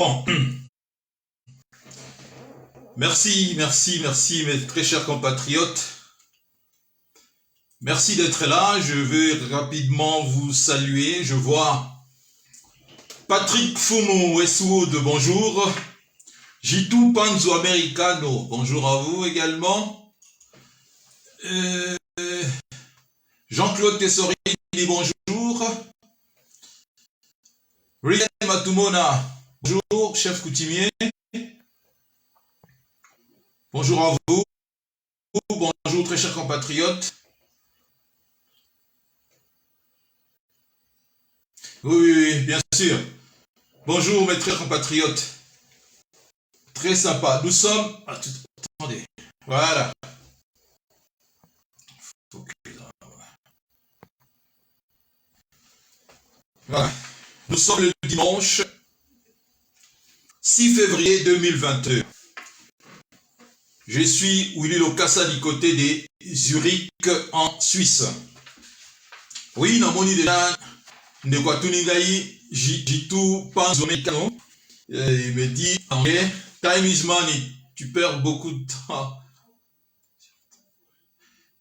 Bon, merci, mes très chers compatriotes. Merci d'être là. Je vais rapidement vous saluer. Je vois Patrick Fumo Westwood, bonjour. Jitu Panzo Americano, bonjour à vous également. Jean-Claude Tessori, bonjour. Rian Matumona, bonjour, chef coutumier. Bonjour à vous. Bonjour, très chers compatriotes. Oui, bien sûr. Bonjour, mes très compatriotes. Très sympa. Nous sommes... Attendez. Voilà. Voilà. Nous sommes le dimanche 6 février 2022. Je suis Willy Lokassa du côté de Zurich en Suisse. Oui, dans mon idée, il me dit, time is money, tu perds beaucoup de temps.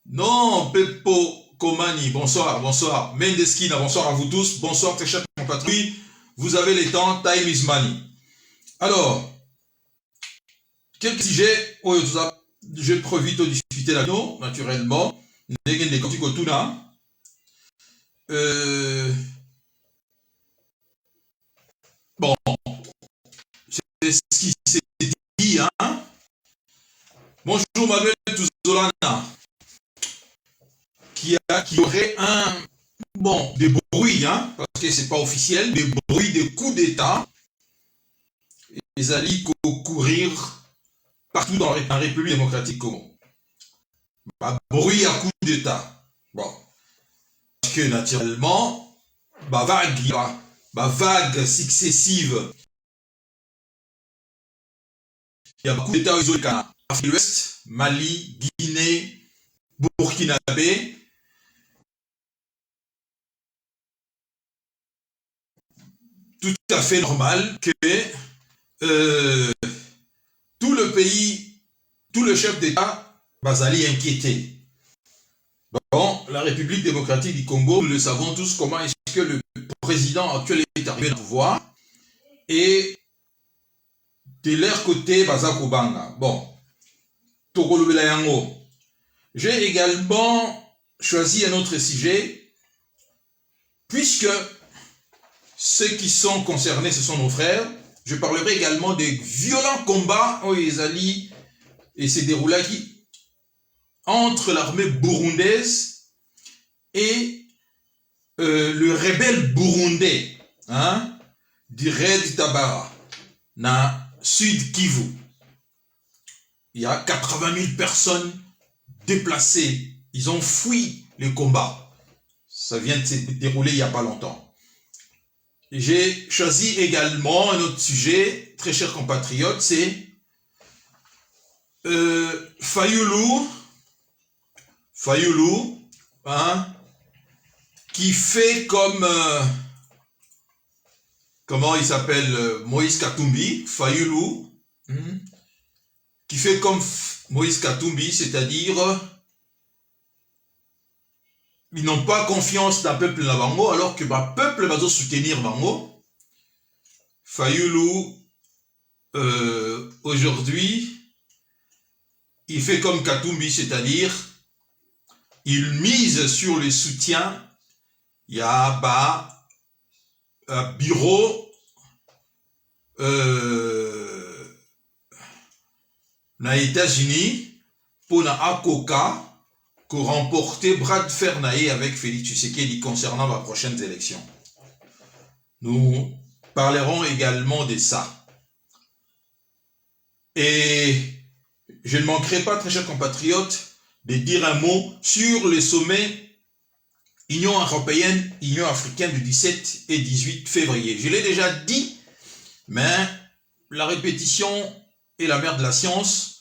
Non, Peppo Komani, bonsoir, bonsoir. Mendeskina, bonsoir à vous tous, bonsoir très chers compatriotes. Vous avez le temps, time is money. Alors, quelques sujets, je profite de discuter là-dedans, naturellement. Bon, c'est ce qui s'est dit, hein. Bonjour Manuel Touzolana, qui aurait des bruits, hein, parce que c'est pas officiel, des bruits de coups d'État. Les alliés courir partout dans la République démocratique Congo. Bruit à coups d'État. Bon. Parce que naturellement, vague successive. Il y a beaucoup d'États isolés, Afrique de l'Ouest, Mali, Guinée, Burkinabé. Tout à fait normal que tout le pays, tout le chef d'État va aller inquiéter. Bon, la République démocratique du Congo, nous le savons tous, comment est-ce que le président actuel est arrivé au pouvoir. Et de leur côté, Bazakobanga. Bon, Tokolo Belayango. J'ai également choisi un autre sujet, puisque ceux qui sont concernés, ce sont nos frères. Je parlerai également des violents combats où ils allient et se déroulent entre l'armée burundaise et le rebelle burundais, hein, du Red Tabara, dans Sud Kivu. Il y a 80 000 personnes déplacées. Ils ont fui les combats. Ça vient de se dérouler il n'y a pas longtemps. J'ai choisi également un autre sujet, très cher compatriote, c'est Fayulu, hein, qui fait comme, comment il s'appelle, Moïse Katumbi, Fayulu, qui fait comme Moïse Katumbi, c'est-à-dire, ils n'ont pas confiance dans le peuple na bango, alors que le peuple va soutenir bango. Fayulu, aujourd'hui, il fait comme Katumbi, c'est-à-dire, il mise sur le soutien. Il y a un bureau aux États-Unis pour na Akoka qu'on remporter bras de fer avec Félix Tshisekedi concernant les prochaines élections. Nous parlerons également de ça. Et je ne manquerai pas, très chers compatriotes, de dire un mot sur les sommets Union européenne, Union africaine du 17 et 18 février. Je l'ai déjà dit, mais la répétition est la mère de la science.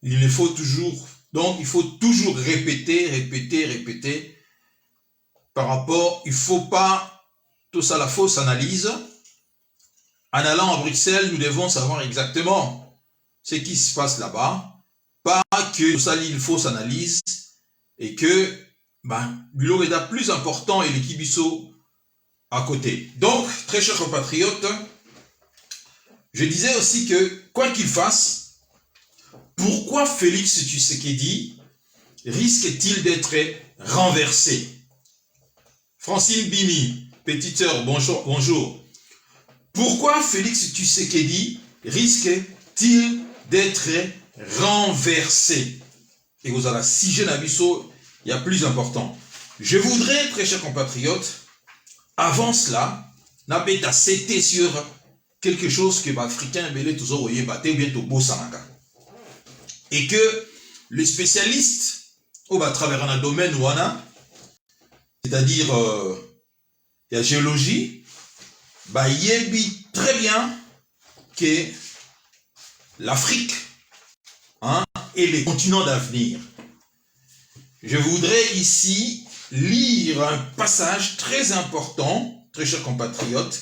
Il faut toujours répéter par rapport, il ne faut pas tout ça la fausse analyse. en allant à Bruxelles, nous devons savoir exactement ce qui se passe là-bas, pas que ça lit une fausse analyse et que Bulo est plus important et l'équipe Bisso à côté. Donc, très chers compatriotes, je disais aussi que, quoi qu'il fasse, pourquoi Félix Tshisekedi risque-t-il d'être renversé? Francine Bimi, petite sœur, bonjour, bonjour. Pourquoi Félix Tshisekedi risque-t-il d'être renversé? Et vous allez, si je n'abisso, il y a plus important. Je voudrais, très chers compatriotes, avant cela, n'abête à céter sur quelque chose que l'Africain belé toujours voyez battre ou bientôt beau sanaka. Et que les spécialistes, au va travers un domaine où on a, c'est-à-dire la géologie, yebi très bien que l'Afrique et les continents d'avenir. Je voudrais ici lire un passage très important, très chers compatriotes,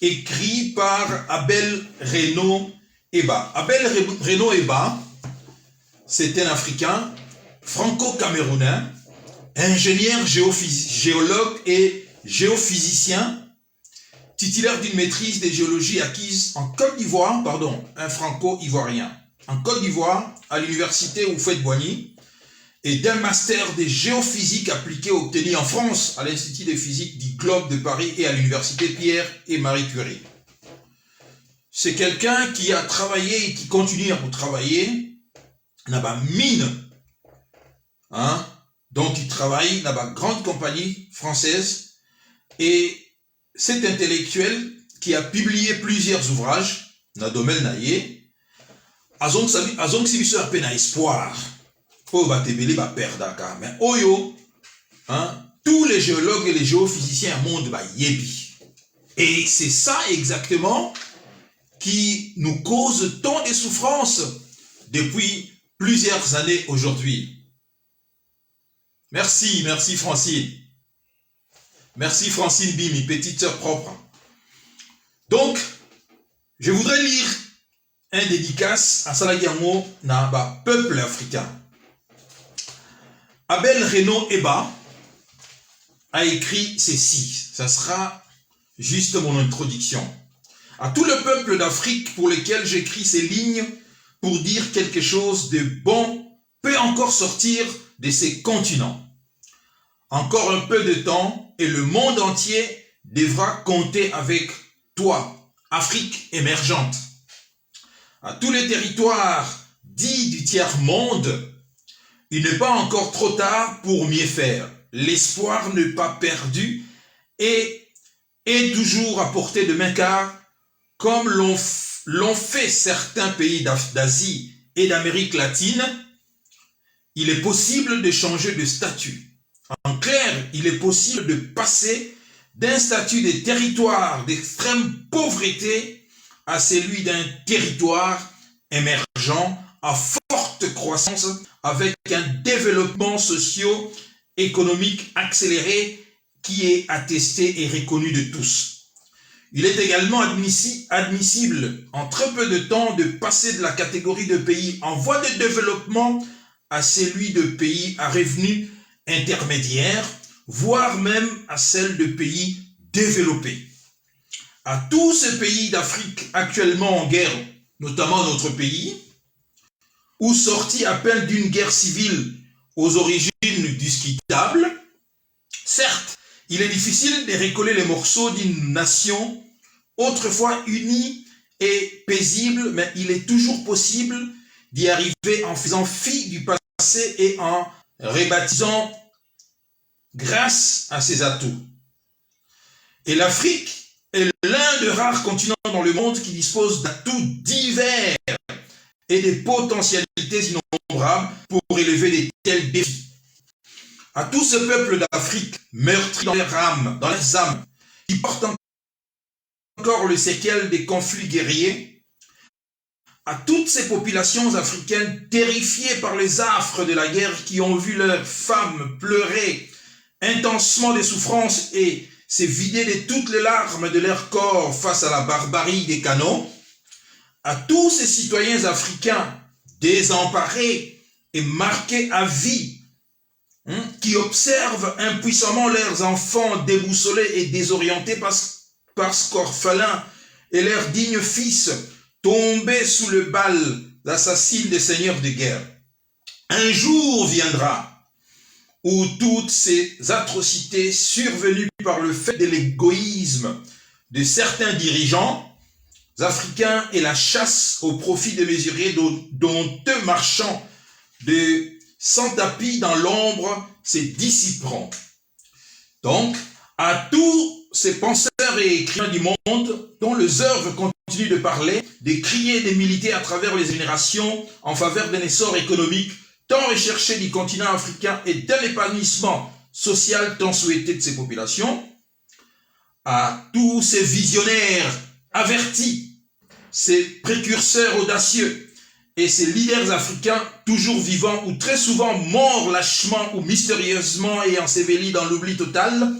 écrit par Abel Reno Eba. Abel Reno Eba, c'est un Africain franco-camerounais, ingénieur géologue et géophysicien, titulaire d'une maîtrise des géologies acquise en Côte d'Ivoire, un franco-ivoirien, en Côte d'Ivoire, à l'université Houphouët-Boigny, et d'un master de géophysique appliqué obtenu en France à l'Institut de physique du Globe de Paris et à l'université Pierre et Marie Curie. C'est quelqu'un qui a travaillé et qui continue à travailler dans la mine. Donc il travaille dans la grande compagnie française et cet intellectuel qui a publié plusieurs ouvrages dans le domaine naïe, a donc si un peu espoir. Mais oyo, tous les géologues et les géophysiciens du monde yebi. Et c'est ça exactement qui nous cause tant de souffrances depuis plusieurs années aujourd'hui. Merci Francine. Merci Francine Bimi, petite sœur propre. Donc, je voudrais lire un dédicace à Salagiamo Naba, peuple africain. Abel Reno Eba a écrit ceci. Ça sera juste mon introduction. À tout le peuple d'Afrique pour lequel j'écris ces lignes pour dire quelque chose de bon peut encore sortir de ces continents. Encore un peu de temps et le monde entier devra compter avec toi, Afrique émergente. À tous les territoires dits du tiers-monde, il n'est pas encore trop tard pour mieux faire. L'espoir n'est pas perdu et est toujours à portée de main car, comme l'ont fait certains pays d'Asie et d'Amérique latine, il est possible de changer de statut. En clair, il est possible de passer d'un statut de territoire d'extrême pauvreté à celui d'un territoire émergent à forte croissance avec un développement socio-économique accéléré qui est attesté et reconnu de tous. Il est également admissible en très peu de temps de passer de la catégorie de pays en voie de développement à celui de pays à revenus intermédiaires, voire même à celle de pays développés. À tous ces pays d'Afrique actuellement en guerre, notamment notre pays, ou sortis à peine d'une guerre civile aux origines discutables, certes, il est difficile de recoller les morceaux d'une nation autrefois unie et paisible, mais il est toujours possible d'y arriver en faisant fi du passé et en rebaptisant grâce à ses atouts. Et l'Afrique est l'un des rares continents dans le monde qui dispose d'atouts divers et des potentialités innombrables pour élever de tels défis. À tout ce peuple d'Afrique, meurtri dans leurs âmes, qui portent encore le séquel des conflits guerriers, à toutes ces populations africaines terrifiées par les affres de la guerre qui ont vu leurs femmes pleurer intensement des souffrances et s'est vidé de toutes les larmes de leur corps face à la barbarie des canons, à tous ces citoyens africains désemparés et marqués à vie, qui observent impuissamment leurs enfants déboussolés et désorientés parce qu'orphelins et leurs dignes fils tombés sous le bal assassine des seigneurs de guerre. Un jour viendra où toutes ces atrocités survenues par le fait de l'égoïsme de certains dirigeants africains et la chasse au profit des mesuriers dont eux marchands de sans tapis dans l'ombre se dissiperont. Donc, à tous ces penseurs et écrivains du monde dont les œuvres continuent de parler, de crier, de militer à travers les générations en faveur d'un essor économique tant recherché du continent africain et d'un épanouissement social tant souhaité de ses populations, à tous ces visionnaires avertis, ces précurseurs audacieux et ces leaders africains toujours vivants ou très souvent morts lâchement ou mystérieusement et ensevelis dans l'oubli total,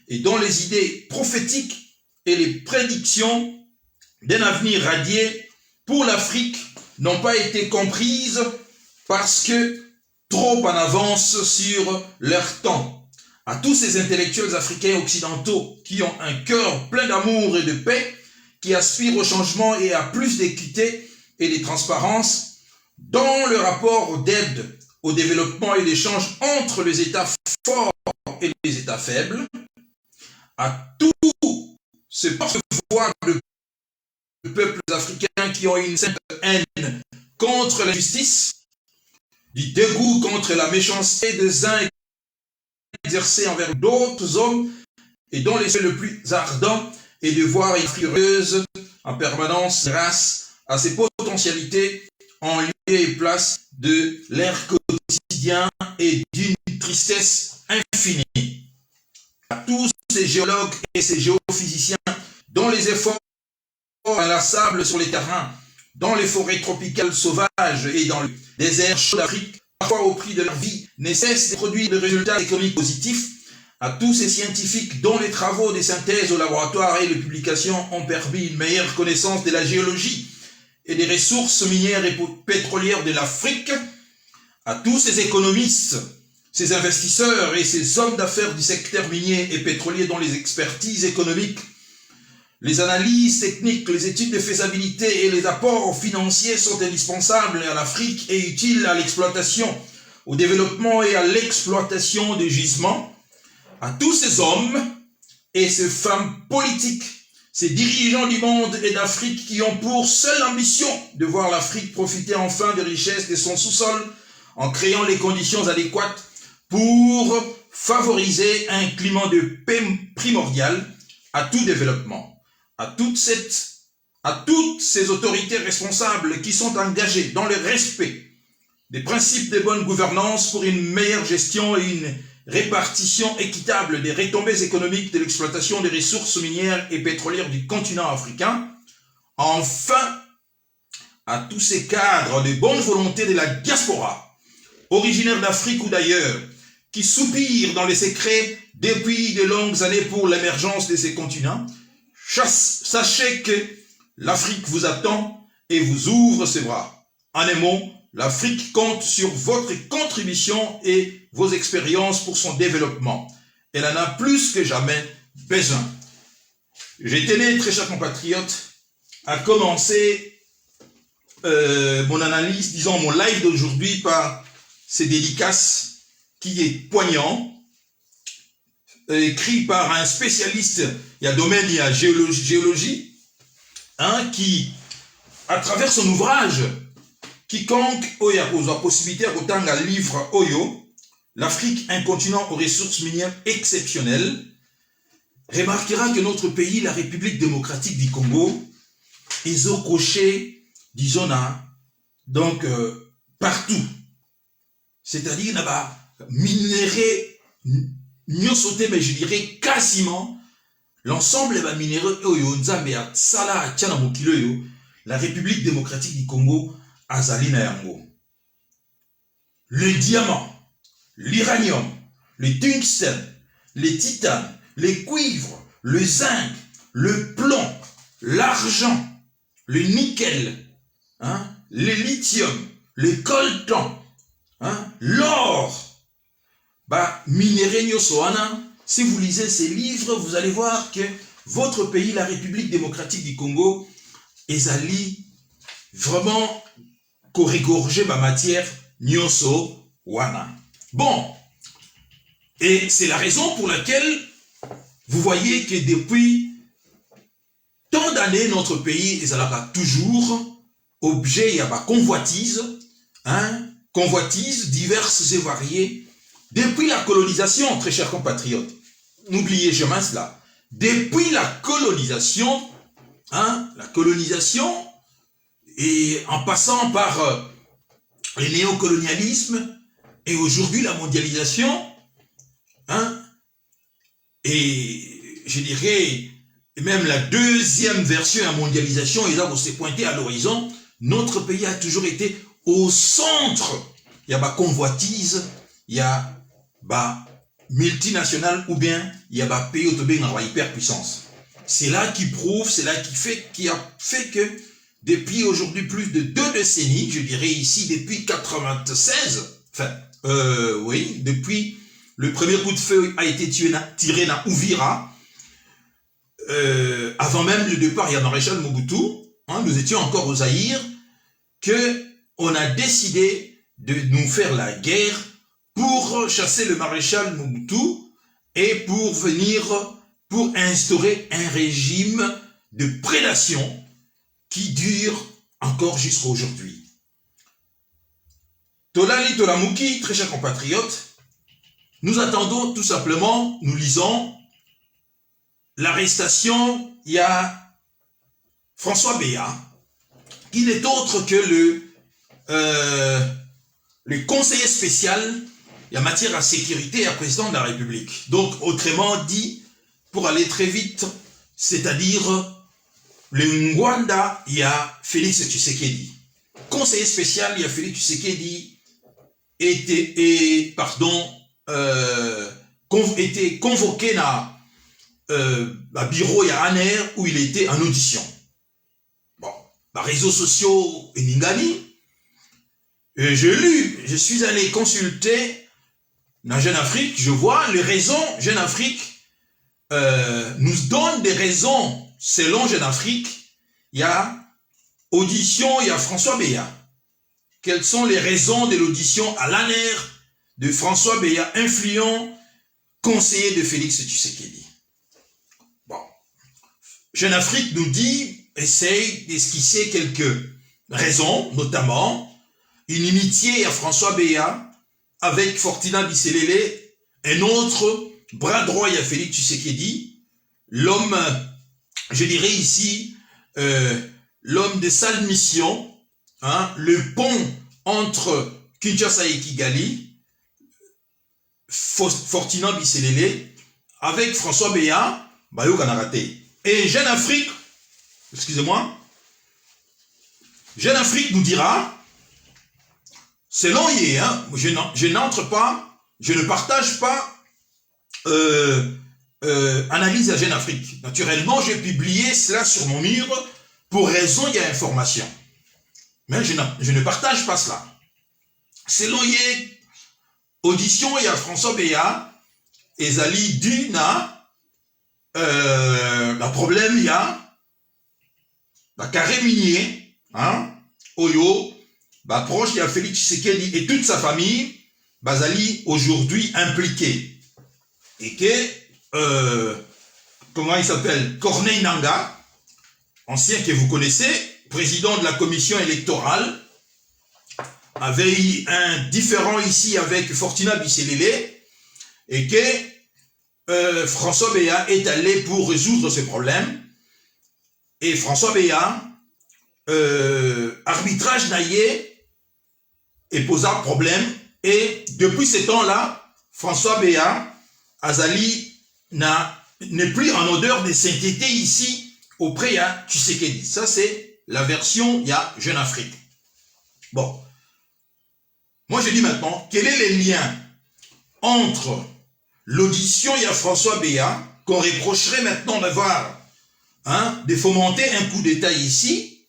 et dont les idées prophétiques et les prédictions d'un avenir radié pour l'Afrique n'ont pas été comprises parce que trop en avance sur leur temps. À tous ces intellectuels africains occidentaux qui ont un cœur plein d'amour et de paix, qui aspirent au changement et à plus d'équité et de transparence dans le rapport d'aide au développement et d'échange entre les États forts et les États faibles, à tous ces porte-voix de peuples africains qui ont une sainte haine contre l'injustice, du dégoût contre la méchanceté des uns exercée envers d'autres hommes et dont les souhaits le plus ardent est de voir une furieuse en permanence grâce à ses potentialités en lieu et place de l'air quotidien et d'une tristesse infinie. À tous ces géologues et ces géophysiciens dont les efforts inlassables sur les terrains, dans les forêts tropicales sauvages et dans le désert chaud d'Afrique, parfois au prix de leur vie, ne cessent de produire des résultats économiques positifs, à tous ces scientifiques dont les travaux de synthèse au laboratoire et les publications ont permis une meilleure connaissance de la géologie et des ressources minières et pétrolières de l'Afrique, à tous ces économistes, ces investisseurs et ces hommes d'affaires du secteur minier et pétrolier dont les expertises économiques, les analyses techniques, les études de faisabilité et les apports financiers sont indispensables à l'Afrique et utiles à l'exploitation, au développement et à l'exploitation des gisements, à tous ces hommes et ces femmes politiques, ces dirigeants du monde et d'Afrique qui ont pour seule ambition de voir l'Afrique profiter enfin des richesses de son sous-sol en créant les conditions adéquates pour favoriser un climat de paix primordial à tout développement. À toutes ces autorités responsables qui sont engagées dans le respect des principes de bonne gouvernance pour une meilleure gestion et une répartition équitable des retombées économiques de l'exploitation des ressources minières et pétrolières du continent africain. Enfin, à tous ces cadres de bonne volonté de la diaspora, originaires d'Afrique ou d'ailleurs, qui soupirent dans les secrets depuis de longues années pour l'émergence de ces continents, sachez que l'Afrique vous attend et vous ouvre ses bras. En un mot, l'Afrique compte sur votre contribution et vos expériences pour son développement. Elle en a plus que jamais besoin. Je tenais, très chers compatriotes, à commencer mon analyse, disons mon live d'aujourd'hui par ces dédicaces qui est poignant, écrit par un spécialiste, il y a domaine, il y a géologie, qui, à travers son ouvrage, quiconque a la possibilité de un livre Oyo, l'Afrique, un continent aux ressources minières exceptionnelles, remarquera que notre pays, la République démocratique du Congo, est coché, disons, donc partout. C'est-à-dire, il y a minéré, mieux sauté, mais je dirais quasiment, l'ensemble des minéraux Oyo, Nzambia, Tsala, Tchanamokilo, la République démocratique du Congo, Azalina Yango. Le diamant, l'uranium, le tungstène, les titanes, les cuivres, le zinc, le plomb, l'argent, le nickel, hein, le lithium, le coltan, hein, l'or, bah, minéraux nyosoana. Si vous lisez ces livres, vous allez voir que votre pays, la République démocratique du Congo, ezali vraiment corrigorgé ma matière nyoso wana. Bon, et c'est la raison pour laquelle vous voyez que depuis tant d'années, notre pays est toujours objet de convoitises, hein, convoitises diverses et variées, depuis la colonisation, très chers compatriotes. N'oubliez jamais cela. Depuis la colonisation, et en passant par le néocolonialisme, et aujourd'hui la mondialisation, hein, et je dirais même la deuxième version de la mondialisation, et là on s'est pointé à l'horizon, notre pays a toujours été au centre. Il y a convoitise, il y a multinationale ou bien il y a pays autobé en hyperpuissance. C'est là qui prouve, c'est là qui a fait que depuis aujourd'hui plus de 2 décennies, je dirais ici depuis 96, oui, depuis le premier coup de feu a été tiré dans Uvira, avant même le départ, il y a maréchal Mobutu, hein, nous étions encore au Zaïre, qu'on a décidé de nous faire la guerre pour chasser le maréchal Mobutu et pour instaurer un régime de prédation qui dure encore jusqu'à aujourd'hui. Tolali Tolamuki, très chers compatriotes, nous attendons tout simplement, nous lisons l'arrestation, il y a François Béat, qui n'est autre que le conseiller spécial en matière à sécurité et à président de la République. Donc, autrement dit, pour aller très vite, c'est-à-dire le Ngwanda, il y a Félix Tshisekedi. Conseiller spécial, il y a Félix Tshisekedi, était convoqué dans bureau il y a un air où il était en audition. Bon, réseaux sociaux et Ningani, je suis allé consulter dans Jeune Afrique, je vois les raisons. Jeune Afrique nous donne des raisons selon Jeune Afrique. Il y a audition, il y a François Béat. Quelles sont les raisons de l'audition à l'ANER de François Béat, influent conseiller de Félix Tshisekedi? Bon, Jeune Afrique nous dit, essaye d'esquisser quelques raisons, notamment une inimitié à François Béat avec Fortina Bisselele, un autre bras droit à Félix Tshisekedi, l'homme, je dirais ici, l'homme de sale mission, hein, le pont entre Kinshasa et Kigali, Fortina Bisselele, avec François Béat, Bayo Kanarate. Et Jeune Afrique, excusez-moi, Jeune Afrique nous dira, selon Yé, hein, je n'entre pas, je ne partage pas analyse à Jeune Afrique. Naturellement, j'ai publié cela sur mon mur pour raison, il y a information. Mais je ne partage pas cela. Selon Yé, audition, il y a François Béat, et Zali Duna, le problème, il y a carré minier, hein, Oyo, proche, il y a Félix Tshisekedi et toute sa famille, Bazali aujourd'hui impliqué. Et que, comment il s'appelle, Corneille Nangaa, ancien que vous connaissez, président de la commission électorale, avait eu un différend ici avec Fortina Bisselele, et que François Béat est allé pour résoudre ce problème. Et François Béat, arbitrage naïe, et posa problème. Et depuis ce temps-là, François Béat, Azali, n'est plus en odeur de sainteté ici auprès de Tshisekedi. Ça, c'est la version, il y a Jeune Afrique. Bon. Moi, je dis maintenant, quel est le lien entre l'audition, il y a François Béat, qu'on reprocherait maintenant d'avoir, de fomenter un coup d'État ici,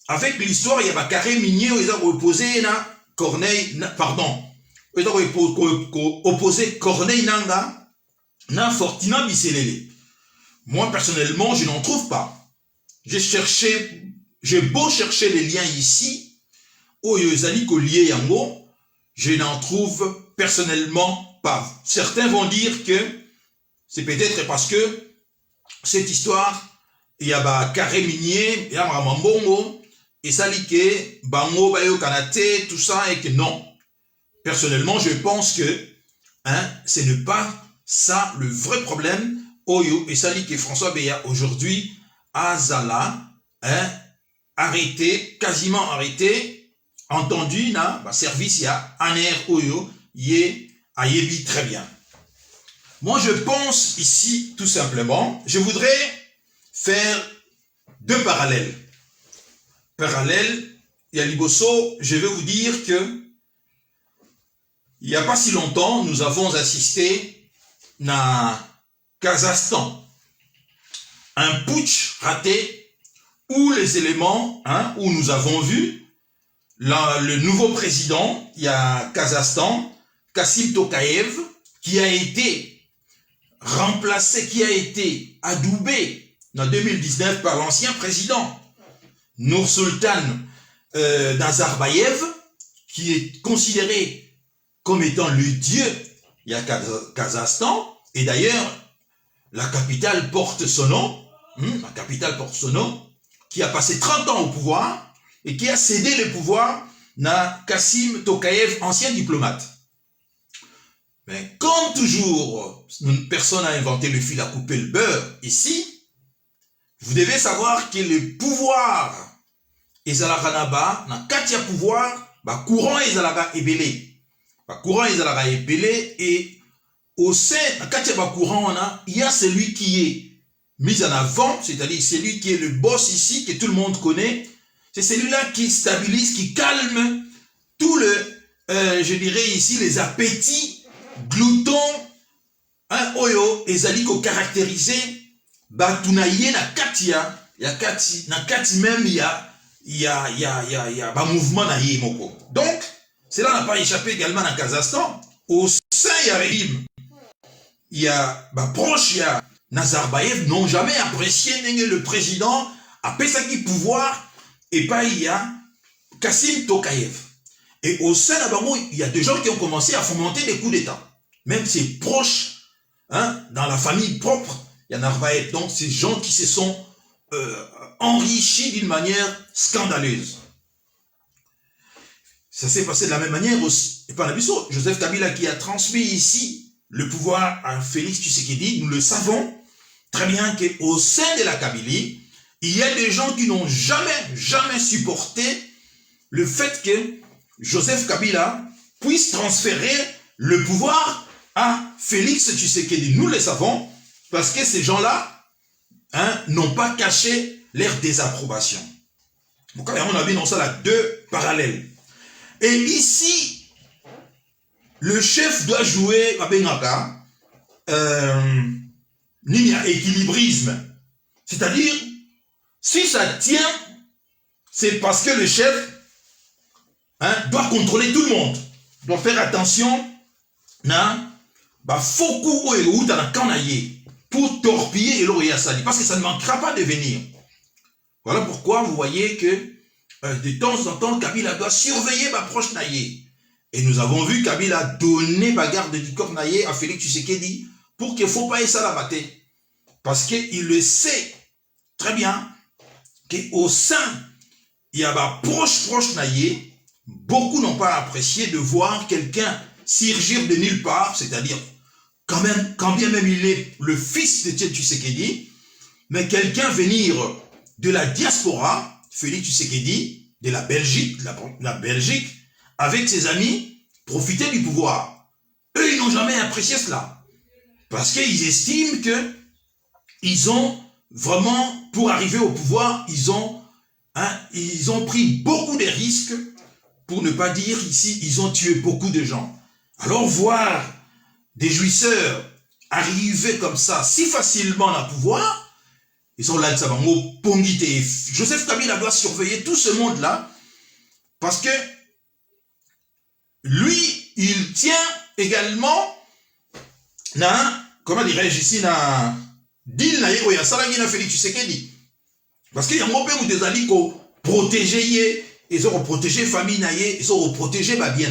avec l'histoire, il y a un carré minier où ils ont opposé Corneille, pardon, ils ont opposé Corneille Nanga, na Fortina Bisselele. Moi, personnellement, je n'en trouve pas. J'ai beau chercher les liens ici, où Yozali Collier Yango, je n'en trouve personnellement pas. Certains vont dire que c'est peut-être parce que cette histoire, il y a un carré minier, il y a un mambongo, et ça dit que bango, bayo kanate, tout ça, et que non. Personnellement, je pense que ce n'est pas ça le vrai problème. Oyo, et ça dit que François Béa aujourd'hui a Zala arrêté, quasiment arrêté, entendu, na, service, il y a un air Oyo, yé, a yebi très bien. Moi, je pense ici, tout simplement, je voudrais faire deux parallèles. Parallèle, il y a Liboso, je vais vous dire que il n'y a pas si longtemps, nous avons assisté na Kazakhstan, un putsch raté où les éléments, où nous avons vu le nouveau président, il y a Kazakhstan, Kassim Tokayev, qui a été remplacé, qui a été adoubé en 2019 par l'ancien président Nursultan Nazarbayev, qui est considéré comme étant le dieu, il y a Kazakhstan, et d'ailleurs, la capitale porte son nom, qui a passé 30 ans au pouvoir, et qui a cédé le pouvoir à Kassim Tokayev, ancien diplomate. Mais comme toujours, personne n'a inventé le fil à couper le beurre ici, vous devez savoir que le pouvoir ezalaka naba, na katia pouvoir, courant ezalaka ebele. Courant ezalaka ebele, et au sein, na katia courant, il y a celui qui est mis en avant, c'est-à-dire celui qui est le boss ici, que tout le monde connaît. C'est celui-là qui stabilise, qui calme tout je dirais ici, les appétits gloutons, oyo, ezali ko caractérisé, batunaye na katia, ya kati, na kati même, il y a mouvement na yemoko. Donc, cela n'a pas échappé également dans Kazakhstan. Au sein, il y a régime, il y a proche, il y a Nazarbayev, n'ont jamais apprécié le président a pesaki pouvoir, et pas il y a Kassim Tokayev. Et au sein de Bango, il y a des gens qui ont commencé à fomenter des coups d'État. Même ses proches, dans la famille propre, il y a Nazarbayev. Donc, ces gens qui se sont enrichis d'une manière scandaleuse. Ça s'est passé de la même manière aussi. Et par la Bissot, Joseph Kabila qui a transmis ici le pouvoir à Félix Tshisekedi, nous le savons très bien qu'au sein de la Kabylie, il y a des gens qui n'ont jamais supporté le fait que Joseph Kabila puisse transférer le pouvoir à Félix Tshisekedi. Nous le savons parce que ces gens-là n'ont pas caché leur désapprobation. Donc, on a vu dans ça là deux parallèles. Et ici, le chef doit jouer à Benaka, équilibrisme. C'est-à-dire, si ça tient, c'est parce que le chef doit contrôler tout le monde, doit faire attention, pour torpiller et l'Oriasali, parce que ça ne manquera pas de venir. Voilà pourquoi vous voyez que de temps en temps, Kabila doit surveiller ma proche Naye. Et nous avons vu Kabila donner ma garde du corps Naye à Félix Tshisekedi pour qu'il ne faut pas essayer la battre. Parce qu'il le sait très bien qu'au sein, il y a ma proche Naye. Beaucoup n'ont pas apprécié de voir quelqu'un surgir de nulle part, c'est-à-dire quand bien même il est le fils de Tshisekedi, mais quelqu'un venir de la diaspora, Félix Tshisekedi, de la Belgique, avec ses amis, profiter du pouvoir. Eux, ils n'ont jamais apprécié cela. Parce qu'ils estiment que ils ont vraiment, pour arriver au pouvoir, ils ont pris beaucoup de risques, pour ne pas dire ici, ils ont tué beaucoup de gens. Alors voir des jouisseurs arriver comme ça, si facilement à pouvoir, ils sont là, ça va pongité. Joseph Kabila doit surveiller tout ce monde-là, parce que lui, il tient également, comment dirais-je ici, deal na yeko ya salagi na Félix Tshisekedi. Parce qu'il y a un peu des alliés qui protéger, ils ont protégé la famille, ils ont protégé la bien.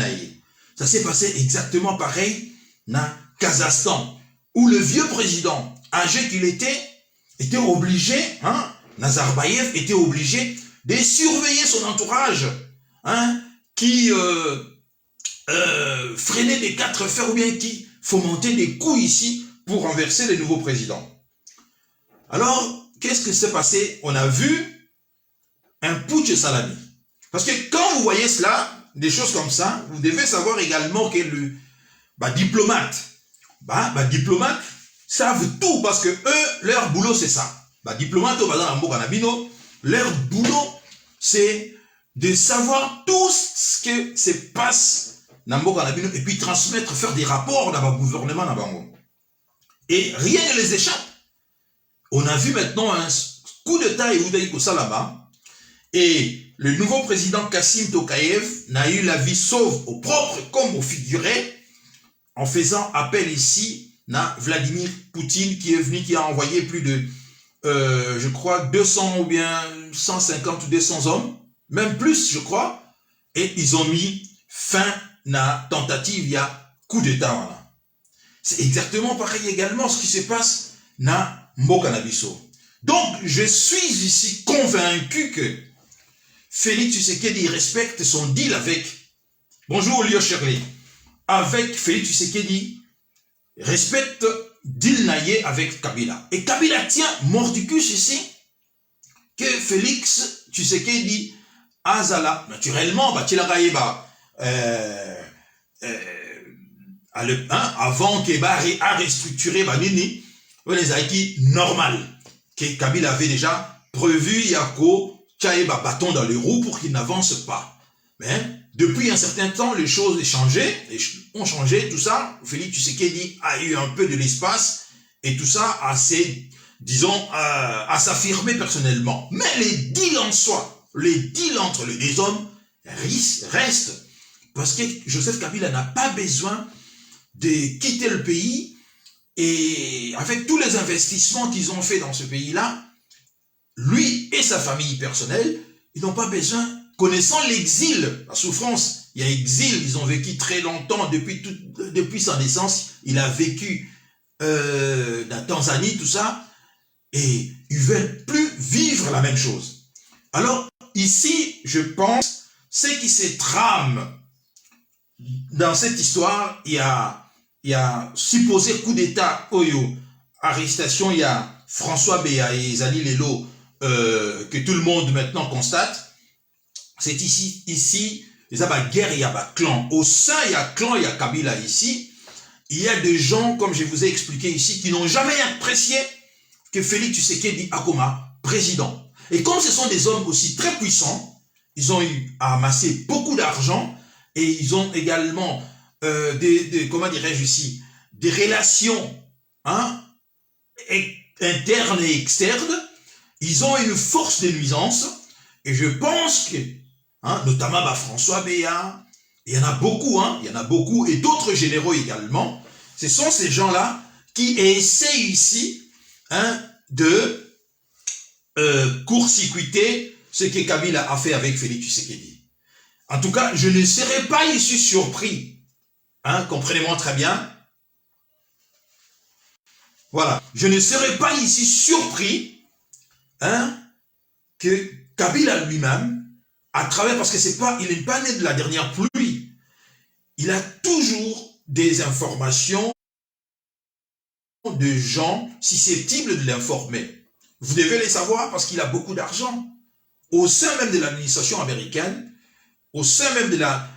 Ça s'est passé exactement pareil dans Kazakhstan, où le vieux président, âgé qu'il était obligé, Nazarbayev était obligé de surveiller son entourage, qui freinait des quatre fers ou bien qui fomentait des coups ici pour renverser le nouveau président. Alors, qu'est-ce qui s'est passé? On a vu un putsch salami. Parce que quand vous voyez cela, des choses comme ça, vous devez savoir également que le diplomate savent tout parce que eux, leur boulot c'est ça. Diplomate, leur boulot c'est de savoir tout ce que se passe dans et puis transmettre, faire des rapports dans le gouvernement. Et rien ne les échappe. On a vu maintenant un coup d'État et le nouveau président Kassim Tokayev n'a eu la vie sauve au propre comme au figuré en faisant appel ici à Vladimir Poutine qui est venu, qui a envoyé plus de, je crois, 200 ou bien 150 ou 200 hommes, même plus, je crois, et ils ont mis fin à la tentative, il y a coup d'État. C'est exactement pareil également ce qui se passe dans Mboka na biso. Donc, je suis ici convaincu que Félix Tshisekedi respecte son deal avec, bonjour Lio Shirley, avec Félix Tshisekedi, respecte deal naïe avec Kabila. Et Kabila tient mordicus ici, que Félix Tshisekedi azala, naturellement, avant qu'il a restructuré Banini, les acquis normal que Kabila avait déjà prévu Yako Tchaïba bâton dans les roues pour qu'il n'avance pas. Mais depuis un certain temps, les choses ont changé, tout ça. Félix Tshisekedi a eu un peu de l'espace et tout ça à s'affirmer personnellement. Mais les deals en soi, les deals entre les deux hommes restent parce que Joseph Kabila n'a pas besoin de quitter le pays. Et avec tous les investissements qu'ils ont fait dans ce pays-là, lui et sa famille personnelle, ils n'ont pas besoin, connaissant l'exil, la souffrance, il y a exil, ils ont vécu très longtemps, depuis sa naissance, il a vécu dans Tanzanie, tout ça, et ils ne veulent plus vivre la même chose. Alors, ici, je pense, ce qui se trame dans cette histoire, il y a supposé coup d'État, arrestation, il y a François Béa et Zali Lelo, que tout le monde maintenant constate. C'est ici, il y a une guerre, il y a un clan. Au sein, il y a clan, il y a Kabila ici. Il y a des gens, comme je vous ai expliqué ici, qui n'ont jamais apprécié que Félix Tshisekedi Akoma, président. Et comme ce sont des hommes aussi très puissants, ils ont eu à amasser beaucoup d'argent et ils ont également comment dirais-je ici, des relations internes et externes. Ils ont une force de nuisance et je pense que, notamment François Béa, il y en a beaucoup, et d'autres généraux également, ce sont ces gens-là qui essaient ici de court-circuiter ce que Kabila a fait avec Félix Tshisekedi. En tout cas, je ne serai pas ici surpris. Comprenez-moi très bien. Voilà. Je ne serai pas ici surpris que Kabila lui-même, à travers, parce que il n'est pas né de la dernière pluie, il a toujours des informations de gens susceptibles de l'informer. Vous devez les savoir parce qu'il a beaucoup d'argent. Au sein même de l'administration américaine, au sein même de la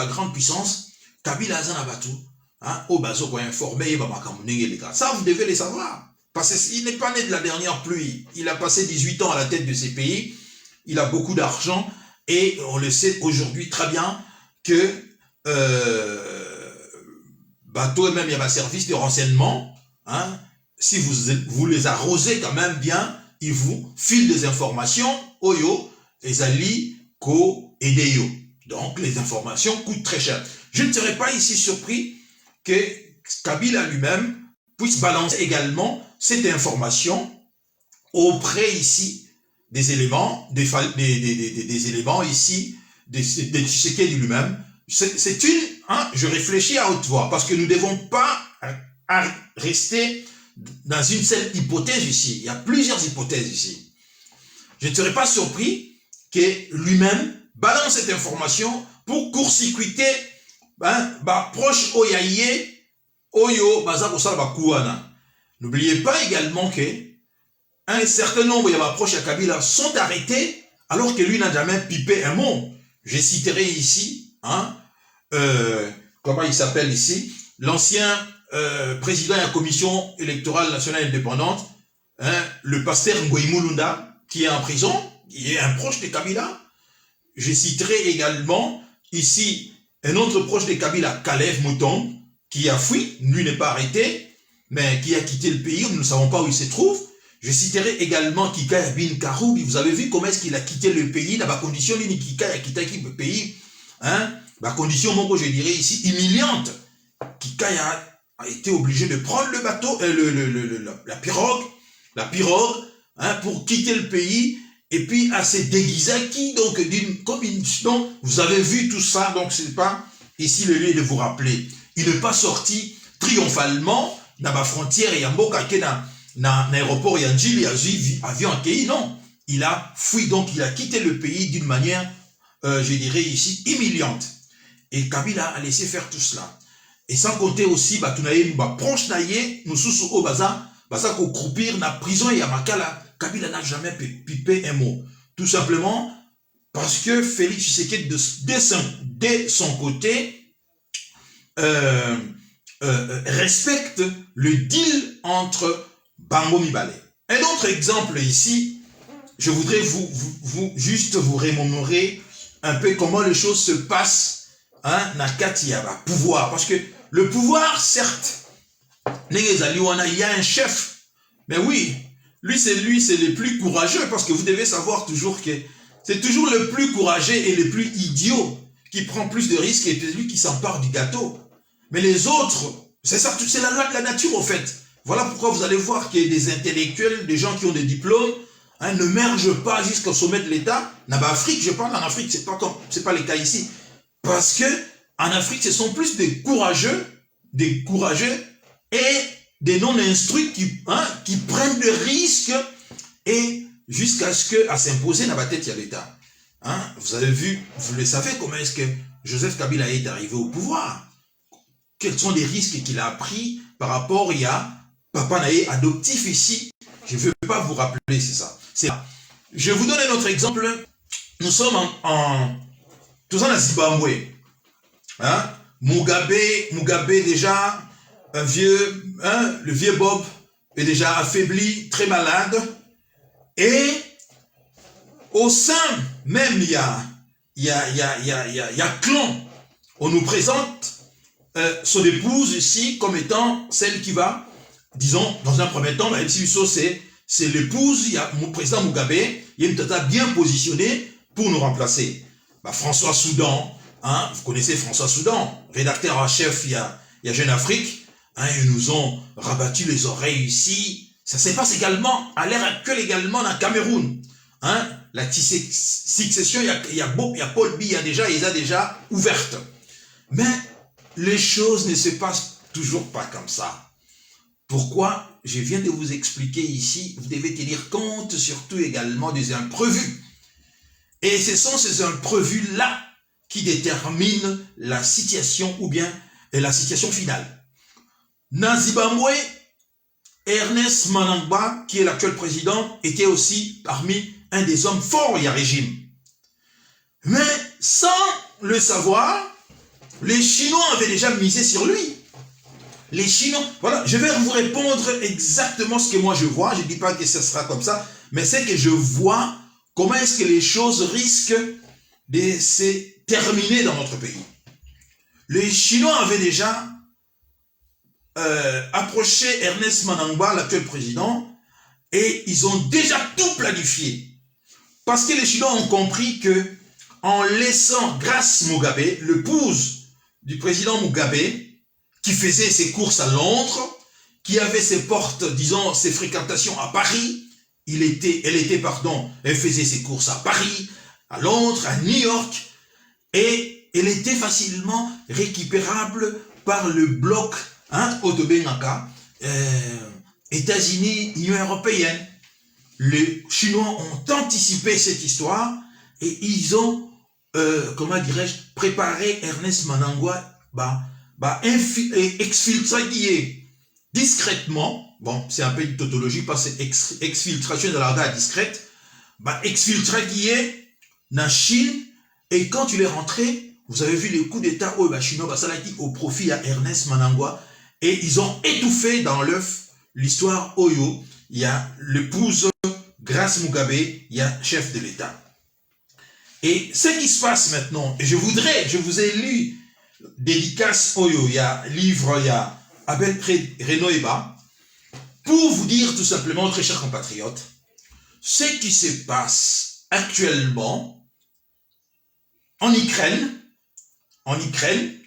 grande puissance, Kabila Zanabatu, au bazo pour informer, ça vous devez les savoir. Parce qu'il n'est pas né de la dernière pluie. Il a passé 18 ans à la tête de ces pays. Il a beaucoup d'argent. Et on le sait aujourd'hui très bien que bateaux et même il y a un service de renseignement, hein, si vous les arrosez quand même bien, ils vous filent des informations, oyo, ezali, ko, edeyo. Donc les informations coûtent très cher. Je ne serais pas ici surpris que Kabila lui-même puisse balancer également cette information auprès ici des éléments, des éléments ici de Tshisekedi lui-même. C'est une, hein, je réfléchis à haute voix, parce que nous ne devons pas rester dans une seule hypothèse ici. Il y a plusieurs hypothèses ici. Je ne serais pas surpris que lui-même balance cette information pour court-circuiter proche oyaye oyo baza kosala bakouana. N'oubliez pas également que un certain nombre de proches à Kabila sont arrêtés alors que lui n'a jamais pipé un mot. Je citerai ici, hein, comment il s'appelle ici, l'ancien président de la Commission électorale nationale indépendante, hein, le pasteur Ngoï Mulunda, qui est en prison, il est un proche de Kabila. Je citerai également ici un autre proche de Kabila, Kalev Mouton, qui a fui, lui n'est pas arrêté, mais qui a quitté le pays, nous ne savons pas où il se trouve. Je citerai également Kika Bin Karoubi. Vous avez vu comment est-ce qu'il a quitté le pays dans la condition, Kika a quitté le pays, hein, la condition, je dirais ici, humiliante. Kika a été obligé de prendre le bateau, la pirogue, hein, pour quitter le pays, et puis à se déguiser qui, donc, donc, vous avez vu tout ça, donc c'est pas ici le lieu de vous rappeler. Il n'est pas sorti triomphalement dans la frontière et Mboka qui est dans l'aéroport Yanjili, il a vu avion accueilli, non. Il a fui, donc il a quitté le pays d'une manière, je dirais ici, humiliante. Et Kabila a laissé faire tout cela. Et sans compter aussi, proche naïe, nous sous au baza ko croupir na prison et à Makala, Kabila n'a jamais pipé un mot. Tout simplement parce que Félix Tshisekedi, dès son côté, respecte le deal entre Bango Mibale. Un autre exemple ici, je voudrais juste vous remémorer un peu comment les choses se passent, hein, Nakati Yaba, pouvoir. Parce que le pouvoir, certes, il y a un chef, mais oui, lui c'est le plus courageux, parce que vous devez savoir toujours que c'est toujours le plus courageux et le plus idiot qui prend plus de risques et c'est lui qui s'empare du gâteau. Mais les autres, c'est ça, c'est la loi de la nature, en fait. Voilà pourquoi vous allez voir qu'il y a des intellectuels, des gens qui ont des diplômes, hein, ne mergent pas jusqu'au sommet de l'État. En Afrique, je parle en Afrique, c'est pas le cas ici. Parce que en Afrique, ce sont plus des courageux et des non-instruits qui prennent des risques et jusqu'à ce qu'à s'imposer dans la tête, il y a l'État. Hein, vous avez vu, vous le savez, comment est-ce que Joseph Kabila est arrivé au pouvoir. Quels sont les risques qu'il a pris par rapport à Papa Naé adoptif ici. Je ne veux pas vous rappeler, c'est ça. Je vous donne un autre exemple. Nous sommes tous en Zimbabwe. Hein? Mugabe déjà, le vieux Bob est déjà affaibli, très malade. Et au sein même, il y a clan. On nous présente son épouse ici comme étant celle qui va, disons, dans un premier temps, c'est l'épouse, il y a mon président Mugabe, il y a une tata bien positionnée pour nous remplacer. François Soudan, hein, vous connaissez François Soudan, rédacteur en chef, il y a Jeune Afrique, hein, ils nous ont rabattu les oreilles ici. Ça se passe également, à l'heure actuelle également, dans le Cameroun. Hein, la succession, il y a Paul Biya déjà, il a déjà ouverte. Mais les choses ne se passent toujours pas comme ça. Pourquoi? Je viens de vous expliquer ici, vous devez tenir compte surtout également des imprévus. Et ce sont ces imprévus-là qui déterminent la situation ou bien la situation finale. Dans Zimbabwe, Ernest Manangwa, qui est l'actuel président, était aussi parmi un des hommes forts du régime. Mais sans le savoir, les Chinois avaient déjà misé sur lui. Les Chinois, voilà, je vais vous répondre exactement ce que moi je vois. Je ne dis pas que ce sera comme ça, mais c'est que je vois comment est-ce que les choses risquent de se terminer dans notre pays. Les Chinois avaient déjà approché Ernest Manangwa, l'actuel président, et ils ont déjà tout planifié. Parce que les Chinois ont compris que en laissant Grace Mugabe, l'épouse du président Mugabe, qui faisait ses courses à Londres, qui avait ses portes, disons, ses fréquentations à Paris, elle faisait ses courses à Paris, à Londres, à New York, et elle était facilement récupérable par le bloc Otobenaka, États-Unis, Union européenne. Les Chinois ont anticipé cette histoire et ils ont, comment dirais-je, préparé Ernest Manangwa, exfiltré discrètement, bon, c'est un peu une tautologie parce que exfiltration de la discrète, exfiltré qui est dans Chine, et quand il est rentré, vous avez vu les coups d'État chinois au profit à Ernest Manangwa, et ils ont étouffé dans l'œuf l'histoire Oyo. Il y a l'épouse Grace Mugabe, il y a chef de l'État. Et ce qui se passe maintenant, et je vous ai lu dédicace Oyo, il y a livre, il y a Abel Renoeba, pour vous dire tout simplement, très chers compatriotes, ce qui se passe actuellement en Ukraine,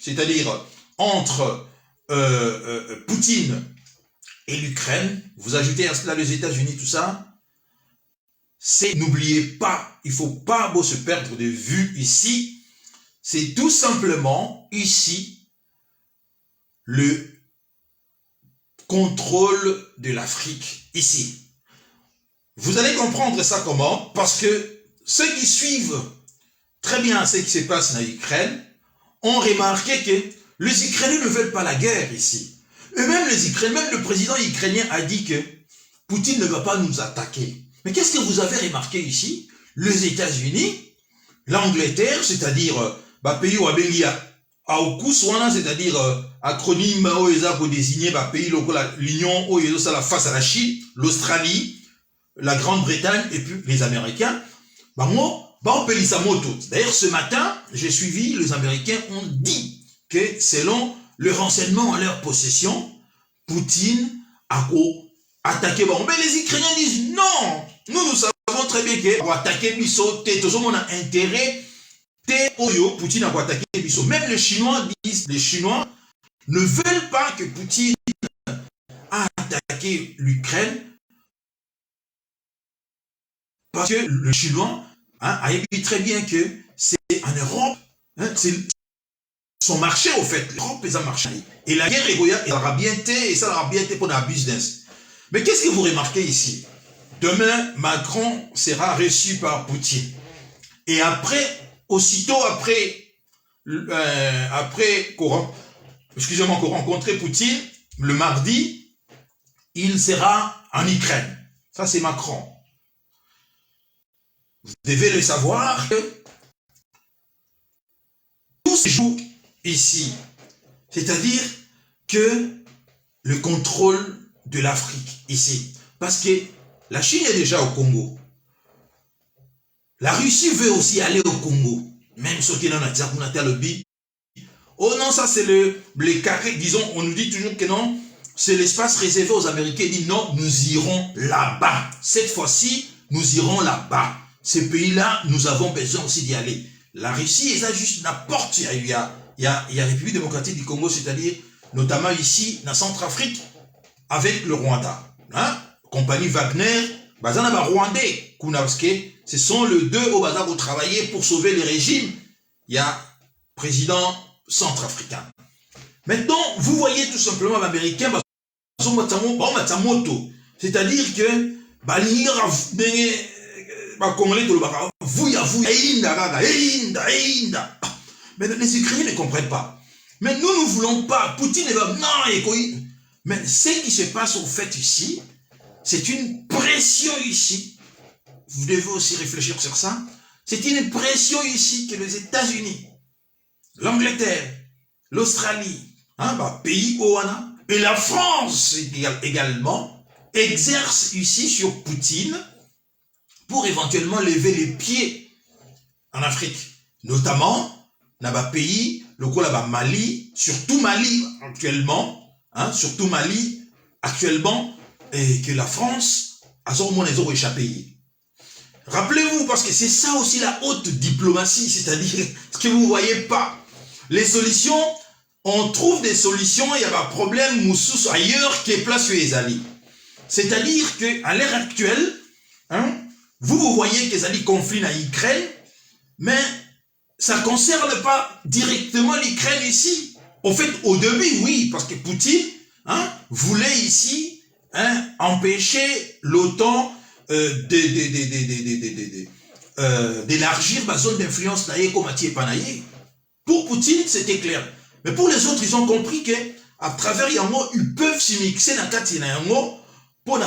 c'est-à-dire entre Poutine et l'Ukraine, vous ajoutez à cela les États-Unis, tout ça, c'est, n'oubliez pas, il ne faut pas se perdre de vue ici, c'est tout simplement ici le contrôle de l'Afrique, ici. Vous allez comprendre ça comment? Parce que ceux qui suivent très bien ce qui se passe en Ukraine ont remarqué que les Ukrainiens ne veulent pas la guerre ici. Et même les Ukrainiens, même le président ukrainien a dit que Poutine ne va pas nous attaquer. Mais qu'est-ce que vous avez remarqué ici? Les États-Unis, l'Angleterre, c'est-à-dire pays où c'est-à-dire acronyme pour désigner pays l'Union où ils la face à la Chine, l'Australie, la Grande-Bretagne et puis les Américains. D'ailleurs, ce matin, j'ai suivi, les Américains ont dit que selon le renseignement à leur possession, Poutine a attaqué. Mais les Ukrainiens disent non. Nous savons très bien que pour attaquer Bisso, tout le monde a intérêt. Poutine a attaqué Bisso. Même les Chinois disent, les Chinois ne veulent pas que Poutine a attaqué l'Ukraine parce que le Chinois a dit très bien que c'est en Europe, c'est son marché au fait, l'Europe est un marché. Et la guerre elle aura bien été, et ça aura bien été pour la business. Mais qu'est-ce que vous remarquez ici? Demain, Macron sera reçu par Poutine. Et après, aussitôt après qu'on rencontre Poutine, le mardi, il sera en Ukraine. Ça, c'est Macron. Vous devez le savoir que tout se joue ici. C'est-à-dire que le contrôle de l'Afrique ici. Parce que la Chine est déjà au Congo. La Russie veut aussi aller au Congo. Même ceux qui n'ont pas le bit. Oh non, ça c'est les carrés. Disons, on nous dit toujours que non, c'est l'espace réservé aux Américains. Ils disent non, nous irons là-bas. Cette fois-ci, nous irons là-bas. Ces pays-là, nous avons besoin aussi d'y aller. La Russie, ils ont juste n'importe. Il y a la République démocratique du Congo, c'est-à-dire notamment ici, dans Centrafrique, avec le Rwanda. Compagnie Wagner, Bazana Rwandais, ce sont les deux au bazar pour travailler pour sauver le régime. Il y a président centrafricain. Maintenant, vous voyez tout simplement l'Américain, c'est-à-dire que mais les Ukrainiens ne comprennent pas. Mais nous ne voulons pas. Poutine va non. Mais ce qui se passe au fait ici, c'est une pression ici. Vous devez aussi réfléchir sur ça. C'est une pression ici que les États-Unis, l'Angleterre, l'Australie, pays OANA, et la France également, exercent ici sur Poutine pour éventuellement lever les pieds en Afrique. Notamment, dans les pays, le Mali, surtout Mali actuellement, hein, surtout Mali, actuellement, et que la France a échappé. Rappelez-vous, parce que c'est ça aussi la haute diplomatie, c'est-à-dire ce que vous ne voyez pas. Les solutions, on trouve des solutions, il y a pas de problème, moussous ailleurs qui est place sur les alliés. C'est-à-dire qu'à l'ère actuelle, hein, vous voyez que les conflit en Ukraine, mais ça ne concerne pas directement l'Ukraine ici. En fait, au début, oui, parce que Poutine, hein, voulait ici, hein, empêcher l'OTAN d'élargir ma zone d'influence comme Mathieu Panaye. Pour Poutine, c'était clair. Mais pour les autres, ils ont compris que à travers Yango, ils peuvent s'immiscer dans Katina Yango pour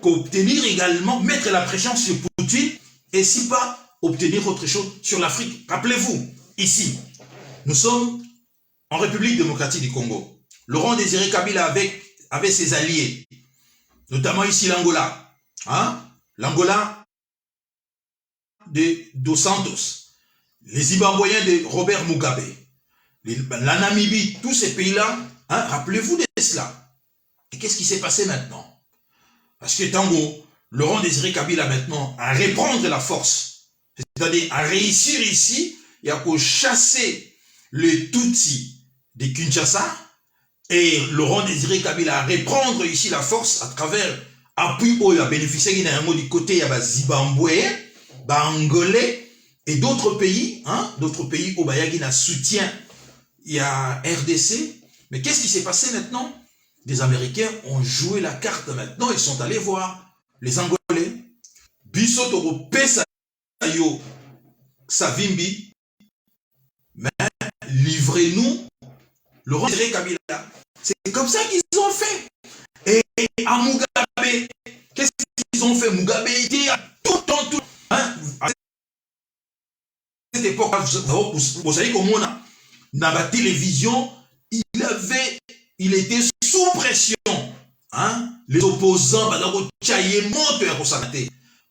obtenir également, mettre la pression sur Poutine et si pas obtenir autre chose sur l'Afrique. Rappelez-vous, ici, nous sommes en République démocratique du Congo. Laurent Désiré Kabila avec ses alliés, notamment ici l'Angola. Hein? L'Angola de Dos Santos, les Zimbabwéens de Robert Mugabe, la Namibie, tous ces pays-là, hein, rappelez-vous de cela. Et qu'est-ce qui s'est passé maintenant? Parce que Tango, Laurent Désiré Kabila maintenant, à reprendre la force, c'est-à-dire à réussir ici, et à chasser les Tutsis de Kinshasa, et Laurent Désiré Kabila à reprendre ici la force à travers appui où il a bénéficié du côté il Zimbabwe, Angolais et d'autres pays, hein, d'autres pays où il y a un soutien, il y a RDC. Mais qu'est-ce qui s'est passé maintenant? Les Américains ont joué la carte maintenant, ils sont allés voir les Angolais. Bissot Pesa yo Savimbi, mais livrez-nous Laurent Désiré Kabila. C'est comme ça qu'ils ont fait. Et à Mugabe, qu'est-ce qu'ils ont fait? Mugabe était tout le temps, hein, à cette époque, vous savez comment on a dans la télévision, il était sous pression. Hein? Les opposants,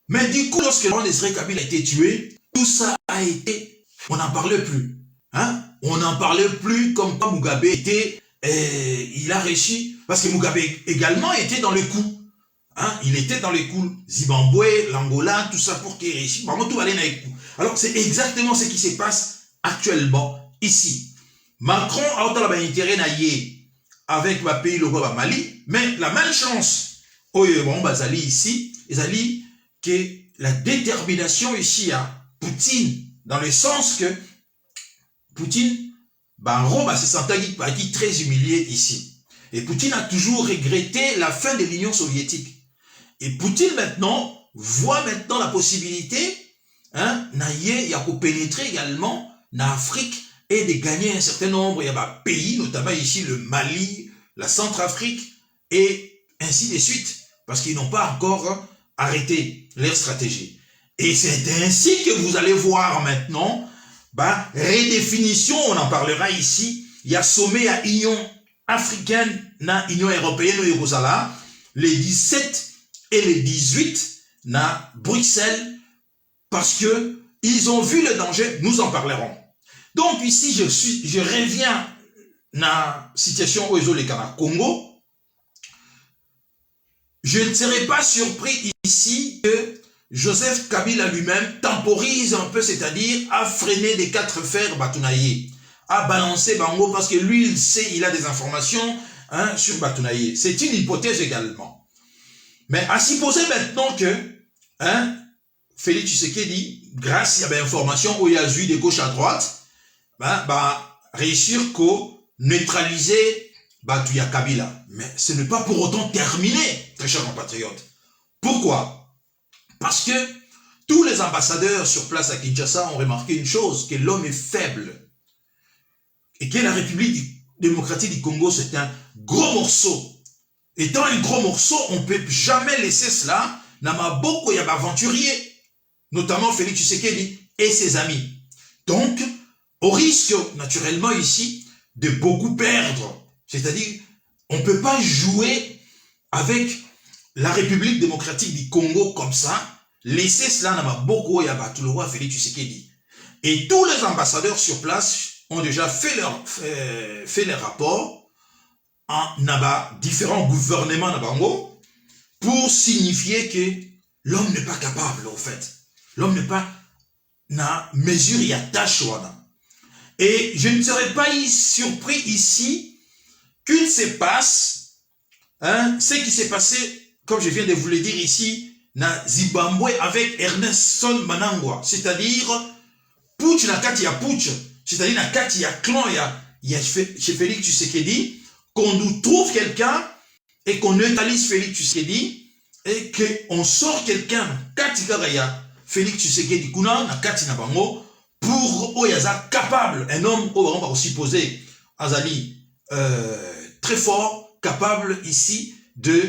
mais du coup, lorsque Laurent Désiré Kabila a été tué, tout ça a été, on n'en parlait plus. Hein? On n'en parlait plus comme quand Mugabe était, il a réussi, parce que Mugabe également était dans le coup. Hein? Il était dans les coups. Zimbabwe, l'Angola, tout ça pour qu'il réussisse. Vraiment, tout va aller dans les coups. Alors, c'est exactement ce qui se passe actuellement ici. Macron a autant intérêt avec le pays, le Mali, mais la malchance, ici, ils que la détermination ici à Poutine, dans le sens que Poutine, se sentait très humilié ici. Et Poutine a toujours regretté la fin de l'Union soviétique. Et Poutine maintenant voit maintenant la possibilité, hein, il y a pour pénétrer également en Afrique et de gagner un certain nombre de pays, notamment ici le Mali, la Centrafrique et ainsi de suite, parce qu'ils n'ont pas encore arrêté leur stratégie. Et c'est ainsi que vous allez voir maintenant, redéfinition, on en parlera ici, il y a sommet à Union africaine, na Union européenne au Jérusalem, les 17 et les 18 na Bruxelles, parce que ils ont vu le danger, nous en parlerons. Donc ici, je reviens dans la situation au Congo. Je ne serai pas surpris ici que Joseph Kabila lui-même temporise un peu, c'est-à-dire à freiner des 4 fers Batounaye, à balancer Bango, parce que lui, il sait, il a des informations, hein, sur Batounaye. C'est une hypothèse également. Mais à supposer maintenant que, hein, Félix Tshisekedi, grâce à des informations où il y a eu de gauche à droite, réussir à neutraliser Batouya Kabila. Mais ce n'est pas pour autant terminé, très chers compatriotes. Pourquoi? Parce que tous les ambassadeurs sur place à Kinshasa ont remarqué une chose, que l'homme est faible. Et que la République démocratique du Congo, c'est un gros morceau. Étant un gros morceau, on ne peut jamais laisser cela. Namaboko, il y a aventurier, notamment Félix Tshisekedi et ses amis. Donc, au risque, naturellement, ici, de beaucoup perdre. C'est-à-dire, on ne peut pas jouer avec la République démocratique du Congo comme ça, laisser cela Namaboko, il y a tout le roi Félix Tshisekedi. Et tous les ambassadeurs sur place ont déjà fait leur rapport différents gouvernements na bango pour signifier que l'homme n'est pas capable, au fait. L'homme n'est pas na mesure ya tâche wana. Et je ne serais pas surpris ici qu'il se passe ce qui s'est passé, comme je viens de vous le dire ici, na Zimbabwe avec Ernestson Manangwa, c'est-à-dire putsch na kati ya putsch, c'est-à-dire na kati ya clan ya chez Félix Tshisekedi, qu'on nous trouve quelqu'un et qu'on neutralise Félix Tshisekedi et qu'on sort quelqu'un kati ya Félix Tshisekedi kuna na kati na bango pour oyaza capable, un homme on va aussi poser azali très fort, capable ici de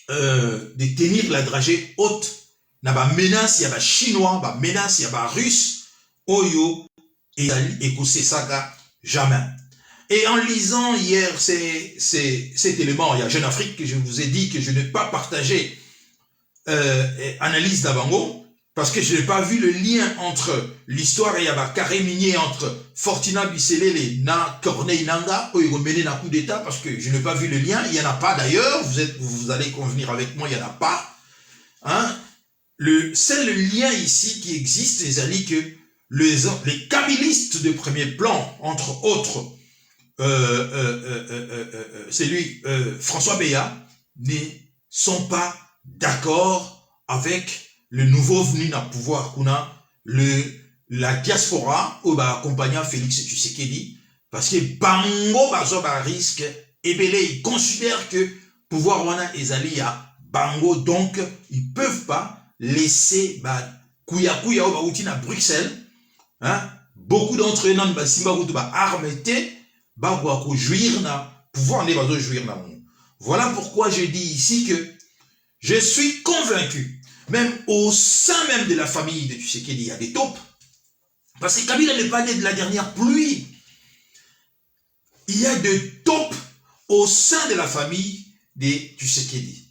tenir la dragée haute. Na ba menace ya ba chinois, ba menace ya ba russe, oyo et écousser ça jamais. Et en lisant hier cet élément, il y a Jeune Afrique que je vous ai dit que je n'ai pas partagé analyse d'Abango, parce que je n'ai pas vu le lien entre l'histoire et Yaba carré minier entre Fortina Bisselele na Corneille Nanga, où il mené un coup d'état, parce que je n'ai pas vu le lien, il n'y en a pas d'ailleurs, vous allez convenir avec moi, il n'y en a pas. Hein? C'est le lien ici qui existe, les amis, que les kabylistes de premier plan, entre autres, c'est lui, François Béat, ne sont pas d'accord avec le nouveau venu dans le pouvoir qu'on a, la diaspora, où va accompagner Félix Tshisekedi, parce que Bango Bazoba risque, et belé, ils considèrent que pouvoir wana ezali à Bango, donc ils peuvent pas laisser Kouya ou outil à Bruxelles, hein, beaucoup d'entre eux n'ont pas simba ou ba armete, ba jouir na pouvoir ne pas jouir na. Voilà pourquoi je dis ici que je suis convaincu, même au sein même de la famille de Tshisekedi, il y a des taupes. Parce que Kabila n'est pas né de la dernière pluie. Il y a des taupes au sein de la famille de Tshisekedi.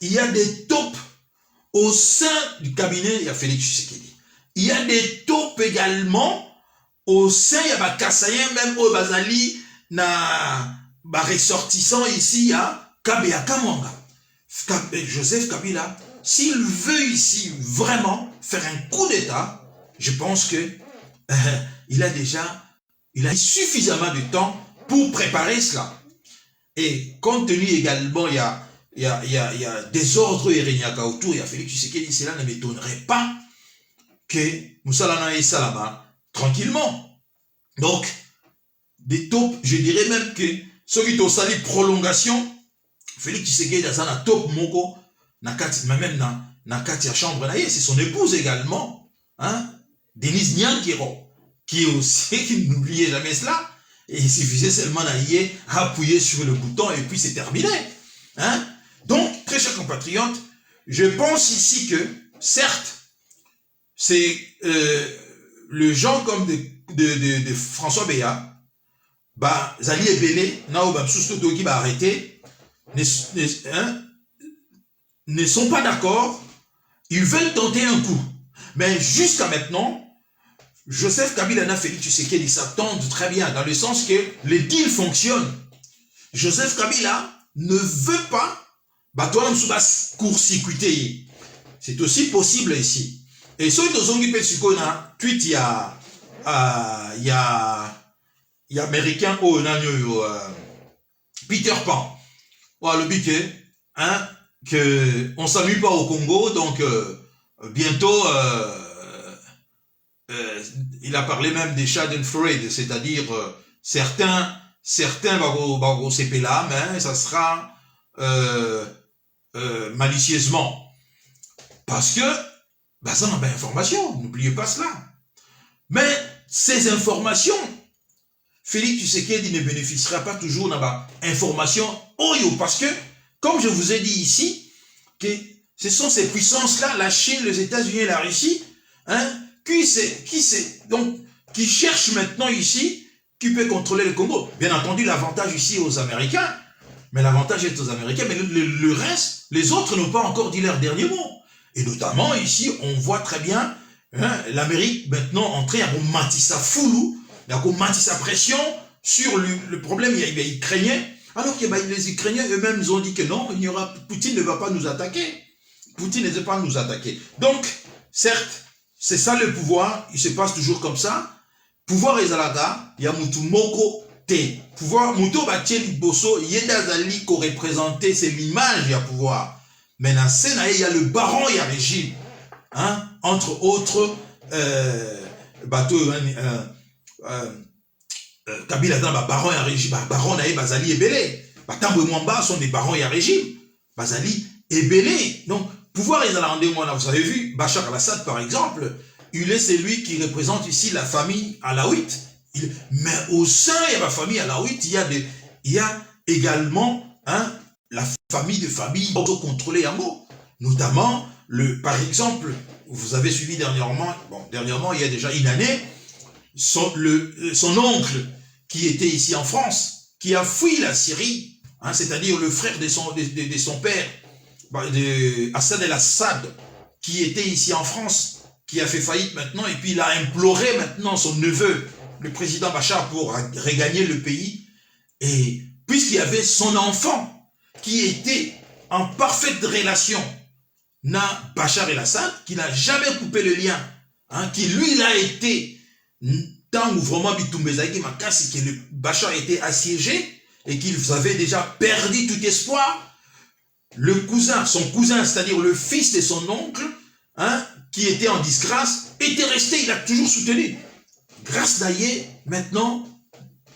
Il y a des taupes au sein du cabinet, il y a Félix Tshisekedi. Il y a des taupes également au sein, il y a Kassayen, même au Bazali, na ressortissant ici à Kabea Kamwanga. Joseph Kabila, s'il veut ici vraiment faire un coup d'état, je pense que il a suffisamment de temps pour préparer cela. Et compte tenu également, il y a des ordres Erenyaka autour, il y a Félix Tshisekedi, cela ne m'étonnerait pas que Moussalana et Salama tranquillement. Donc, des taupes, je dirais même que ceux qui ont sali prolongation, Félix Tshisekedi a un top moko, même na kati ya chambre na ye, c'est son épouse également, hein, Denise Nyankero, qui est aussi, qui n'oubliez jamais cela, et il suffisait seulement d'aller appuyer sur le bouton et puis c'est terminé. Hein? Donc, très chers compatriotes, je pense ici que, certes, c'est le genre comme de François Béat, Zali et Belé, qui va arrêter, ne sont pas d'accord, ils veulent tenter un coup. Mais jusqu'à maintenant, Joseph Kabila et Félix Tshisekedi s'attendent très bien, dans le sens que les deals fonctionnent. Joseph Kabila ne veut pas court-circuiter. C'est aussi possible ici. Et ceux qui ont dit tweet, il y a américain Peter Pan. Le but que on s'amuse pas au Congo, donc bientôt il a parlé même des Schadenfreude, c'est-à-dire certains vont s'épeler là, mais ça sera malicieusement. Parce que ça n'a pas d'information, n'oubliez pas cela. Mais ces informations, Félix Tshisekedi ne bénéficiera pas toujours d'informations parce que, comme je vous ai dit ici, que ce sont ces puissances-là, la Chine, les États-Unis et la Russie, qui cherchent maintenant ici, qui peut contrôler le Congo. Bien entendu, l'avantage ici aux Américains, mais l'avantage est aux Américains, mais le reste, les autres n'ont pas encore dit leur dernier mot. Et notamment ici, on voit très bien l'Amérique maintenant entrer à Matissa Foulou, à Matissa pression sur le problème ukrainien, Alors que les Ukrainiens eux-mêmes ont dit que non, Poutine ne va pas nous attaquer. Poutine ne va pas nous attaquer. Donc, certes, c'est ça le pouvoir, il se passe toujours comme ça. Pouvoir ezalaga, il y a mutu moko te. Pouvoir, muto batieli bosso, yenda zali ko représenter, c'est l'image, il y a pouvoir. Mais dans ce il y a le baron, il y a régime. Hein? Entre autres, bateau, Kabila dans baron et régime, baron et Bazali et Belé. Batambo et Mwamba sont des barons et régime. Bazali et Belé. Donc, pouvoir vous avez vu, Bachar al-Assad par exemple, il est celui qui représente ici la famille alaouite. Mais au sein de la famille alaouite, il y a également la famille de familles autocontrôlées à mot. Notamment, par exemple, vous avez suivi dernièrement, il y a déjà une année, son oncle qui était ici en France, qui a fui la Syrie, c'est-à-dire le frère de son père, Assad el-Assad, qui était ici en France, qui a fait faillite maintenant, et puis il a imploré maintenant son neveu, le président Bachar, pour regagner le pays. Et puisqu'il y avait son enfant, qui était en parfaite relation, Bachar el-Assad, qui n'a jamais coupé le lien, qui lui, il a été, tant où vraiment Bitumbezagi Makasi, que le Bachar était assiégé, et qu'il avait déjà perdu tout espoir, son cousin, c'est-à-dire le fils de son oncle, qui était en disgrâce, était resté, il a toujours soutenu. Grâce d'ailleurs, maintenant,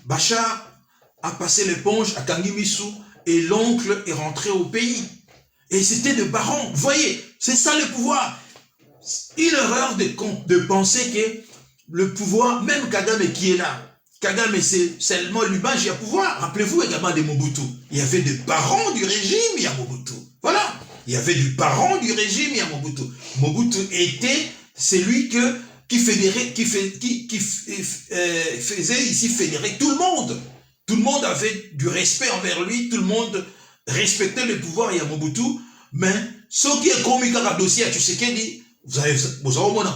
Bachar a passé l'éponge à Kangimissou et l'oncle est rentré au pays. Et c'était de baron. Vous voyez, c'est ça le pouvoir. Une erreur de penser que le pouvoir, même Kagame qui est là, Kagame c'est seulement l'image, il y a pouvoir. Rappelez-vous également de Mobutu. Il y avait des barons du régime, il y a Mobutu. Voilà. Il y avait du baron du régime, il y a Mobutu. Mobutu était celui qui faisait ici fédérer tout le monde. Tout le monde avait du respect envers lui, tout le monde respectait le pouvoir, il y a Mobutu. Mais ce qui est comme un dossier à Tshisekedi, vous avez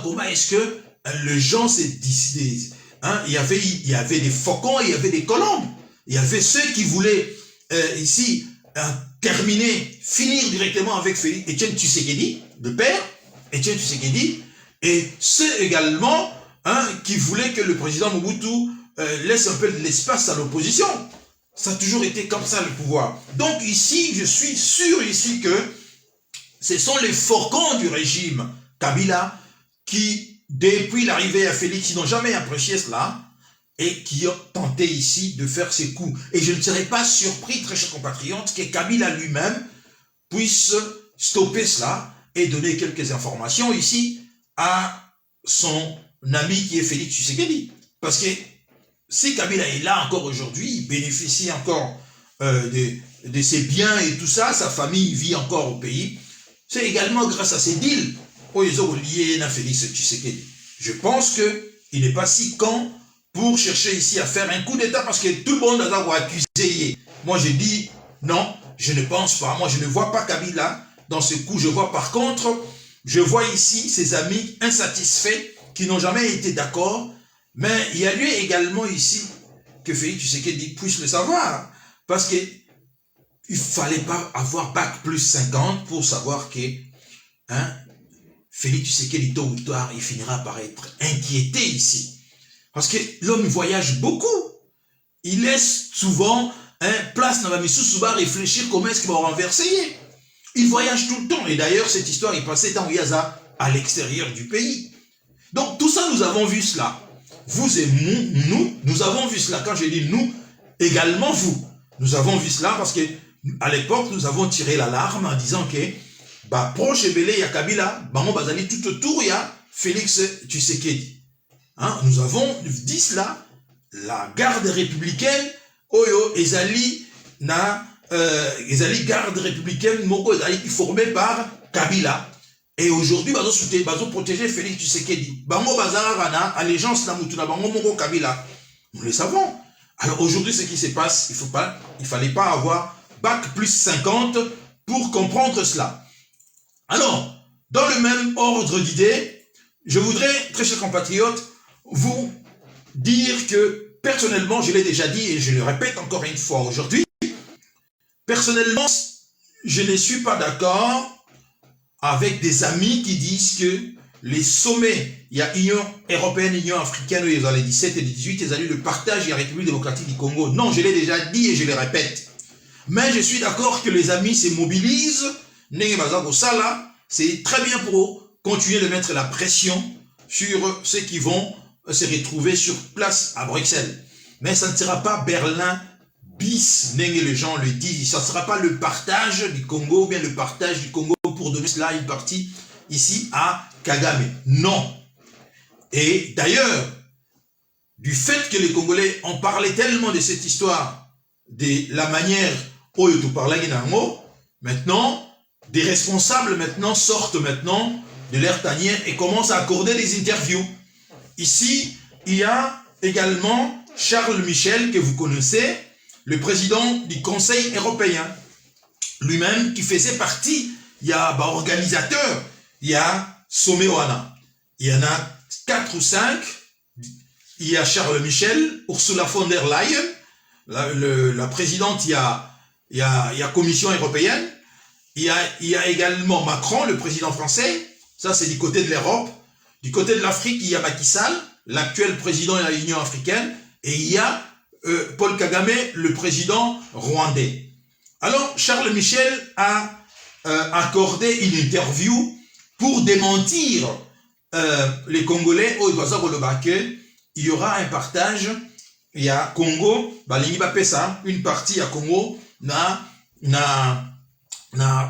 comment est-ce que les gens se disent, il y avait des faucons, il y avait des colombes. Il y avait ceux qui voulaient ici finir directement avec Étienne Tshisekedi, le père, Étienne Tshisekedi, et ceux également qui voulaient que le président Mobutu laisse un peu de l'espace à l'opposition. Ça a toujours été comme ça le pouvoir. Donc ici, je suis sûr ici que ce sont les faucons du régime Kabila qui, depuis l'arrivée à Félix, ils n'ont jamais apprécié cela et qui ont tenté ici de faire ces coups. Et je ne serais pas surpris, très chers compatriotes, que Kabila lui-même puisse stopper cela et donner quelques informations ici à son ami qui est Félix Tshisekedi. Parce que si Kabila est là encore aujourd'hui, il bénéficie encore de ses biens et tout ça, sa famille vit encore au pays, c'est également grâce à ces deals où ils ont lié à Félix Tshisekedi. Je pense qu'il n'est pas si con pour chercher ici à faire un coup d'État parce que tout le monde a accusé. Moi je dis non, je ne pense pas. Moi je ne vois pas Kabila dans ce coup. Je vois par contre, je vois ici ses amis insatisfaits qui n'ont jamais été d'accord. Mais il y a lieu également ici que Félix Tshisekedi puisse le savoir. Parce que il ne fallait pas avoir bac plus 50 pour savoir que Félix Tshisekedi, tôt ou tard, il finira par être inquiété ici. Parce que l'homme voyage beaucoup. Il laisse souvent place dans la Missoussouba réfléchir comment est-ce qu'il va renverser. Il voyage tout le temps. Et d'ailleurs, cette histoire est passée dans Ouyaza, à l'extérieur du pays. Donc tout ça, nous avons vu cela. Vous et nous avons vu cela. Quand je dis nous, également vous. Nous avons vu cela parce que à l'époque, nous avons tiré l'alarme en disant que proche Ebele, il y a Kabila, Bango Bazali, tout autour, il y a Félix Tshisekedi. Nous avons dit cela, la garde républicaine, Oyo, Ezali, garde républicaine, Moko Ezali, formée par Kabila. Et aujourd'hui, ils ont protégé Félix Tshisekedi. Bango Bazarana, allégeance na Mutuna, Bango Moko Kabila. Nous le savons. Alors aujourd'hui, ce qui se passe, il ne fallait pas avoir bac plus 50 pour comprendre cela. Alors, dans le même ordre d'idées, je voudrais, très chers compatriotes, vous dire que, personnellement, je l'ai déjà dit et je le répète encore une fois aujourd'hui, Personnellement, je ne suis pas d'accord avec des amis qui disent que les sommets, il y a Union européenne, Union africaine, ils ont les 17 et les 18, ils ont eu le partage de la République démocratique du Congo. Non, je l'ai déjà dit et je le répète. Mais je suis d'accord que les amis se mobilisent. C'est très bien pour continuer de mettre la pression sur ceux qui vont se retrouver sur place à Bruxelles. Mais ça ne sera pas Berlin bis, les gens le disent. Ça ne sera pas le partage du Congo, ou bien le partage du Congo pour donner cela une partie ici à Kagame. Non. Et d'ailleurs, du fait que les Congolais ont parlé tellement de cette histoire, de la manière dont tu parlais, maintenant, des responsables maintenant sortent maintenant de leur tanière et commencent à accorder des interviews. Ici, il y a également Charles Michel, que vous connaissez, le président du Conseil européen, lui-même qui faisait partie, il y a organisateur, il y a Sommet Wana, il y en a 4 ou 5, il y a Charles Michel, Ursula von der Leyen, la présidente, il y a Commission européenne, il y a également Macron, le président français, ça c'est du côté de l'Europe. Du côté de l'Afrique, il y a Macky Sall, l'actuel président de l'Union africaine, et il y a Paul Kagame, le président rwandais. Alors, Charles Michel a accordé une interview pour démentir les Congolais au il y aura un partage, il y a Congo, une partie à Congo, na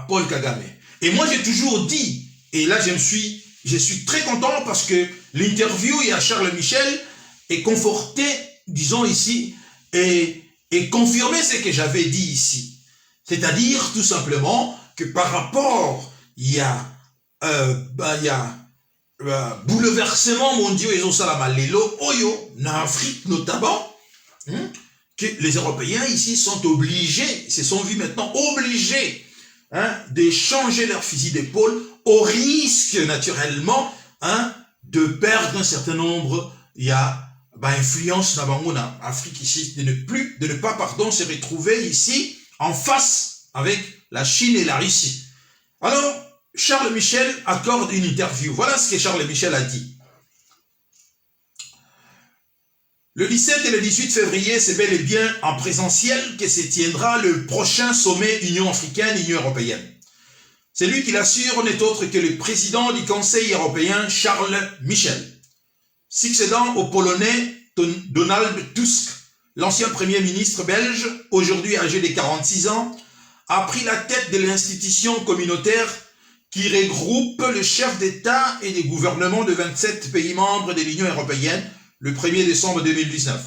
Paul Kagame. Et moi, j'ai toujours dit, et là, je suis très content parce que l'interview, il y a Charles Michel, est conforté, disons ici, et confirmé ce que j'avais dit ici. C'est-à-dire, tout simplement, que par rapport, il y a bouleversement mondial, ils ont ça la lelo, oyo, en Afrique notamment, que les Européens ici sont obligés, se sont vus maintenant obligés de changer leur fusil d'épaule au risque naturellement de perdre un certain nombre, il y a influence dans Afrique ici, de ne pas se retrouver ici en face avec la Chine et la Russie. Alors, Charles Michel accorde une interview. Voilà ce que Charles Michel a dit. Le 17 et le 18 février, c'est bel et bien en présentiel que se tiendra le prochain sommet Union africaine-Union européenne. Celui qui l'assure n'est autre que le président du Conseil européen, Charles Michel. Succédant au Polonais Donald Tusk, l'ancien Premier ministre belge, aujourd'hui âgé de 46 ans, a pris la tête de l'institution communautaire qui regroupe le chef d'État et des gouvernements de 27 pays membres de l'Union européenne le 1er décembre 2019.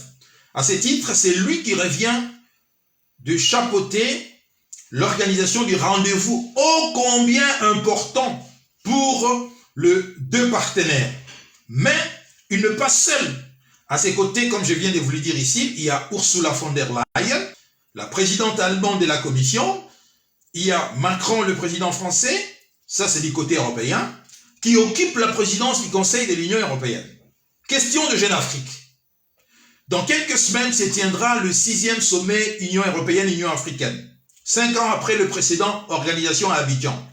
À ce titre, c'est lui qui revient de chapeauter l'organisation du rendez-vous ô combien important pour les deux partenaires. Mais il ne passe seul. À ses côtés, comme je viens de vous le dire ici, il y a Ursula von der Leyen, la présidente allemande de la Commission, il y a Macron, le président français, ça c'est du côté européen, qui occupe la présidence du Conseil de l'Union européenne. Question de Jeune Afrique. Dans quelques semaines se tiendra le 6e sommet Union européenne-Union africaine. 5 ans après le précédent, organisation à Abidjan.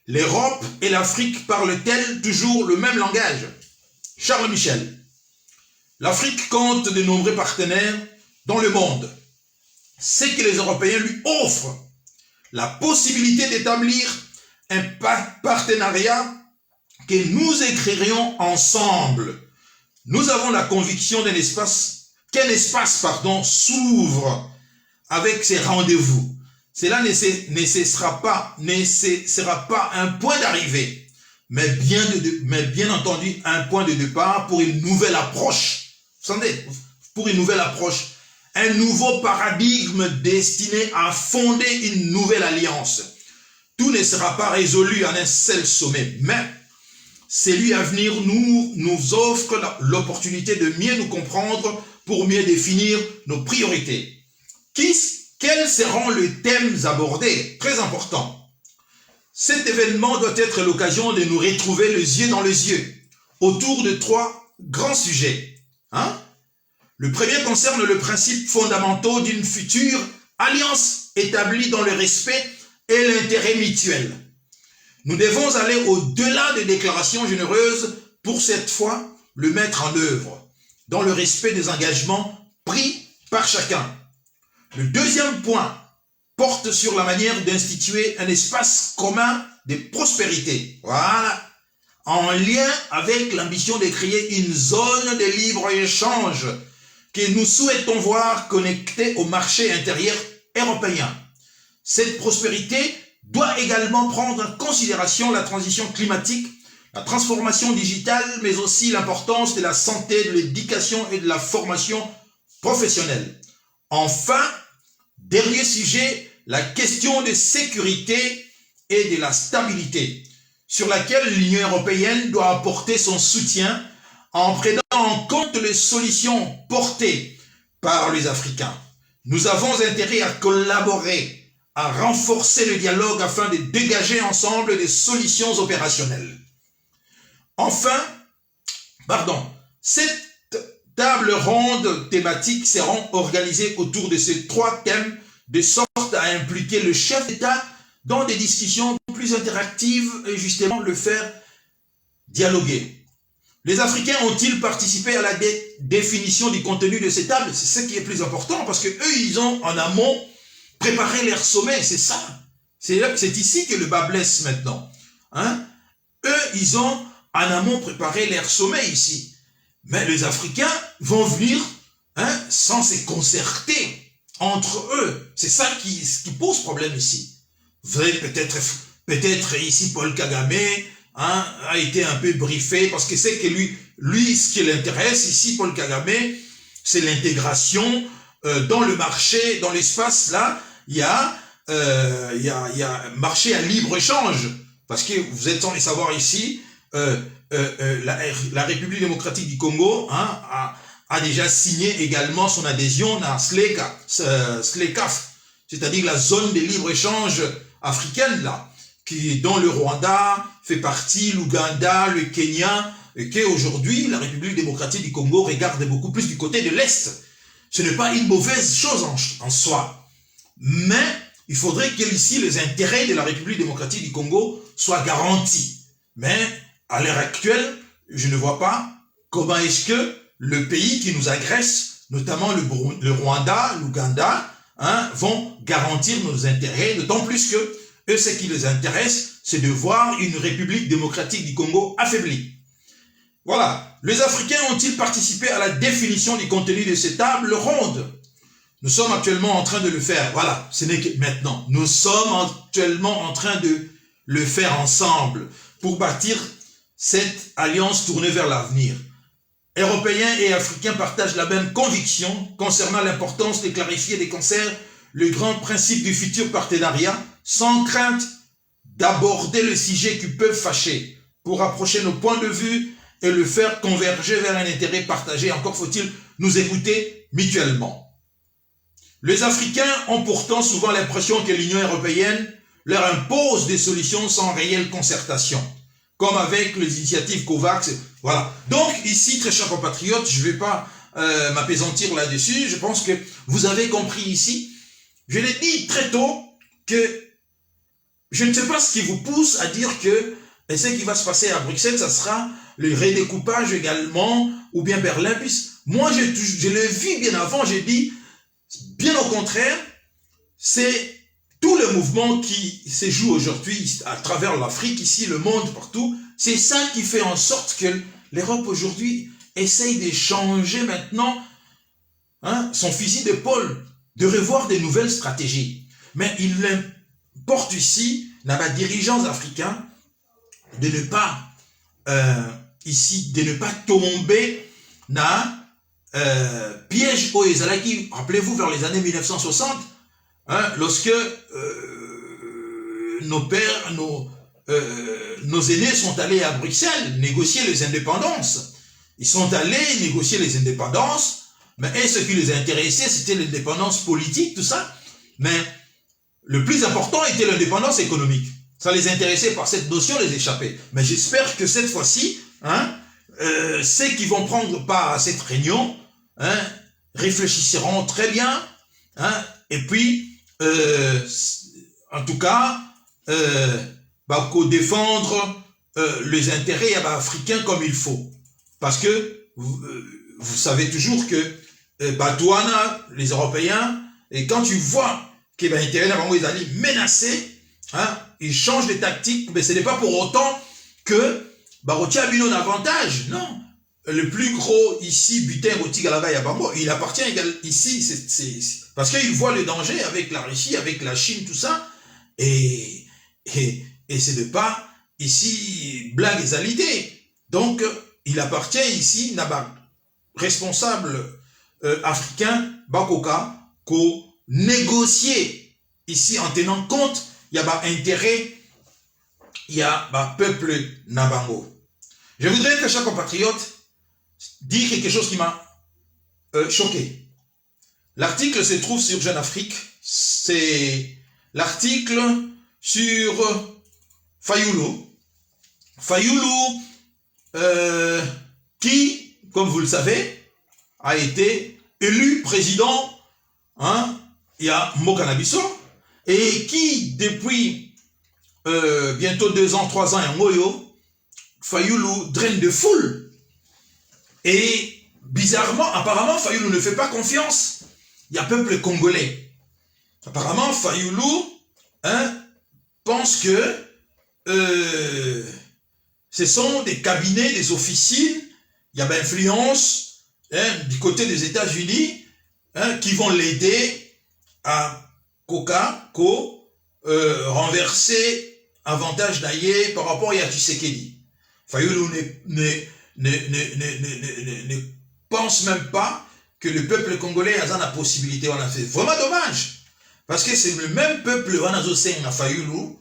L'Europe et l'Afrique parlent-elles toujours le même langage? Charles Michel. L'Afrique compte de nombreux partenaires dans le monde. C'est que les Européens lui offrent la possibilité d'établir un partenariat que nous écririons ensemble. Nous avons la conviction qu'un espace s'ouvre avec ces rendez-vous. Cela ne sera pas un point d'arrivée, mais bien entendu un point de départ pour une nouvelle approche. Vous entendez? Pour une nouvelle approche, un nouveau paradigme destiné à fonder une nouvelle alliance. Tout ne sera pas résolu en un seul sommet, mais celui à venir nous offre l'opportunité de mieux nous comprendre pour mieux définir nos priorités. Quels seront les thèmes abordés? Très important. Cet événement doit être l'occasion de nous retrouver les yeux dans les yeux autour de 3 grands sujets. Le premier concerne le principe fondamental d'une future alliance établis dans le respect et l'intérêt mutuel. Nous devons aller au-delà des déclarations généreuses pour cette fois le mettre en œuvre, dans le respect des engagements pris par chacun. Le deuxième point porte sur la manière d'instituer un espace commun de prospérité. Voilà. En lien avec l'ambition de créer une zone de libre-échange que nous souhaitons voir connectée au marché intérieur européen. Cette prospérité doit également prendre en considération la transition climatique, la transformation digitale, mais aussi l'importance de la santé, de l'éducation et de la formation professionnelle. Enfin, dernier sujet, la question de sécurité et de la stabilité, sur laquelle l'Union européenne doit apporter son soutien en prenant en compte les solutions portées par les Africains. Nous avons intérêt à collaborer, à renforcer le dialogue afin de dégager ensemble des solutions opérationnelles. Enfin, cette table ronde thématique seront organisées autour de ces trois thèmes de sorte à impliquer le chef d'État dans des discussions plus interactives et justement le faire dialoguer. Les Africains ont-ils participé à la définition du contenu de ces tables? C'est ce qui est plus important parce que eux, ils ont en amont préparé leur sommet, c'est ça. C'est ici que le bas blesse maintenant. Hein? Eux, ils ont en amont préparé leur sommet ici. Mais les Africains vont venir sans se concerter entre eux. C'est ça qui pose problème ici. Peut-être ici Paul Kagame a été un peu briefé parce que c'est que lui ce qui l'intéresse ici Paul Kagame, c'est l'intégration dans le marché, dans l'espace là, il y a marché à libre-échange. Parce que vous êtes sans le savoir ici, la République démocratique du Congo a déjà signé également son adhésion à SLECAF, c'est-à-dire la zone de libre-échange africaine là, dont le Rwanda fait partie, l'Ouganda, le Kenya, et qu'aujourd'hui la République démocratique du Congo regarde beaucoup plus du côté de l'Est. Ce n'est pas une mauvaise chose en soi, mais il faudrait que ici les intérêts de la République démocratique du Congo soient garantis. Mais à l'heure actuelle, je ne vois pas comment est-ce que le pays qui nous agresse, notamment le Rwanda, l'Ouganda, vont garantir nos intérêts, d'autant plus que eux, ce qui les intéresse, c'est de voir une République démocratique du Congo affaiblie. Voilà. Les Africains ont-ils participé à la définition du contenu de ces tables rondes? Nous sommes actuellement en train de le faire. Voilà, ce n'est que maintenant. Nous sommes actuellement en train de le faire ensemble pour bâtir cette alliance tournée vers l'avenir. Européens et Africains partagent la même conviction concernant l'importance de clarifier des concerts le grand principe du futur partenariat sans crainte d'aborder le sujet qui peut fâcher pour rapprocher nos points de vue et le faire converger vers un intérêt partagé. Encore faut-il nous écouter mutuellement. Les Africains ont pourtant souvent l'impression que l'Union européenne leur impose des solutions sans réelle concertation, comme avec les initiatives COVAX. Voilà. Donc ici, très chers compatriotes, je ne vais pas m'apaisantir là-dessus. Je pense que vous avez compris ici. Je l'ai dit très tôt que je ne sais pas ce qui vous pousse à dire que ce qui va se passer à Bruxelles, ça sera le redécoupage également, ou bien Berlin. Moi, je l'ai vu bien avant, j'ai dit, bien au contraire, c'est tout le mouvement qui se joue aujourd'hui à travers l'Afrique, ici, le monde, partout. C'est ça qui fait en sorte que l'Europe aujourd'hui essaye de changer maintenant son fusil d'épaule, de revoir des nouvelles stratégies. Mais il importe ici, dans la dirigeance africaine, de ne pas tomber dans piège au Ezalaki. Rappelez-vous, vers les années 1960, lorsque nos aînés sont allés à Bruxelles négocier les indépendances. Ils sont allés négocier les indépendances, mais ce qui les intéressait, c'était l'indépendance politique, tout ça. Mais le plus important était l'indépendance économique. Ça les intéressait par cette notion, les échapper. Mais j'espère que cette fois-ci, ceux qui vont prendre part à cette réunion, réfléchiront très bien, et puis en tout cas, défendre les intérêts africains comme il faut. Parce que vous savez toujours que Batouana, les Européens, et quand tu vois que l'intérêt est menacé, hein, ils changent de tactique, mais ce n'est pas pour autant que Barotia a eu un avantage. Non. Le plus gros ici, butin Roti Galaba Yabango, il appartient ici, parce qu'il voit le danger avec la Russie, avec la Chine, tout ça, et c'est de pas ici blague et l'idée. Donc, il appartient ici, Nabak, responsable africain, Bakoka, qu'au négocier ici en tenant compte, il y a intérêt, il y a peuple Nabango. Je voudrais que chaque compatriote dise quelque chose qui m'a choqué. L'article se trouve sur Jeune Afrique, c'est l'article sur Fayulu. Fayulu, qui, comme vous le savez, a été élu président, hein, il y a Mokanabiso, et qui, depuis bientôt 2 ans, 3 ans, en Moyo, Fayulu draine de foule. Et bizarrement, apparemment, Fayulu ne fait pas confiance. Il y a peuple congolais. Apparemment, Fayulu, hein, pense que ce sont des cabinets, des officines, il y a influence, hein, du côté des États-Unis, hein, qui vont l'aider à renverser avantage d'ailleurs par rapport à Tshisekedi. Fayulu ne pense même pas que le peuple congolais a la possibilité. On a fait vraiment dommage. Parce que c'est le même peuple, on a à Fayulu,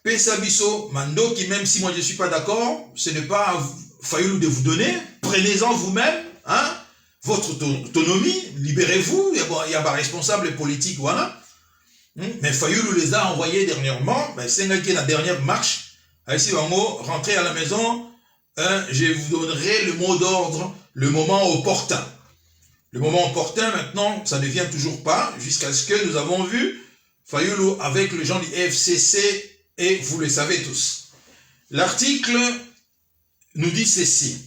Pesabiso, Mando, qui même si moi je ne suis pas d'accord, ce n'est pas à Fayulu de vous donner, prenez-en vous-même, hein, votre autonomie, libérez-vous, il y a un responsable politique, voilà. Mais Fayulu les a envoyés dernièrement, c'est la dernière marche, ici, rentrez à la maison, hein, je vous donnerai le mot d'ordre, le moment opportun. Le moment opportun, maintenant, ça ne vient toujours pas, jusqu'à ce que nous avons vu Fayulu avec les gens du FCC, et vous le savez tous. L'article nous dit ceci.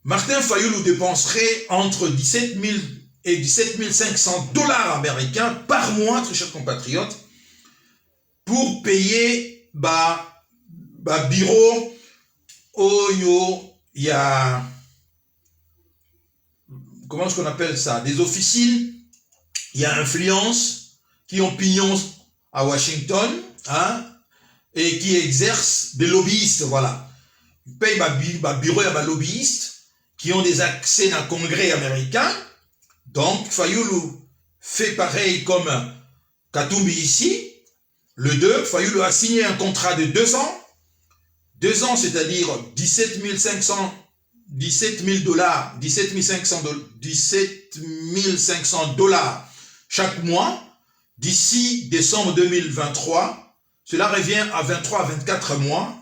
Martin Fayulu dépenserait entre 17 000 et 17 500 $ américains par mois, très chers compatriotes, pour payer bureau Oyo, il y a, comment est-ce qu'on appelle ça, des officines, il y a influence, qui ont pignon à Washington, hein, et qui exercent des lobbyistes, voilà. Ils payent bureau à lobbyistes qui ont des accès dans le Congrès américain. Donc, Fayulu fait pareil comme Katumbi ici. Le 2, Fayulu a signé un contrat de 2 ans. 2 ans, c'est-à-dire 17 500 $ chaque mois. D'ici décembre 2023, cela revient à 23 à 24 mois.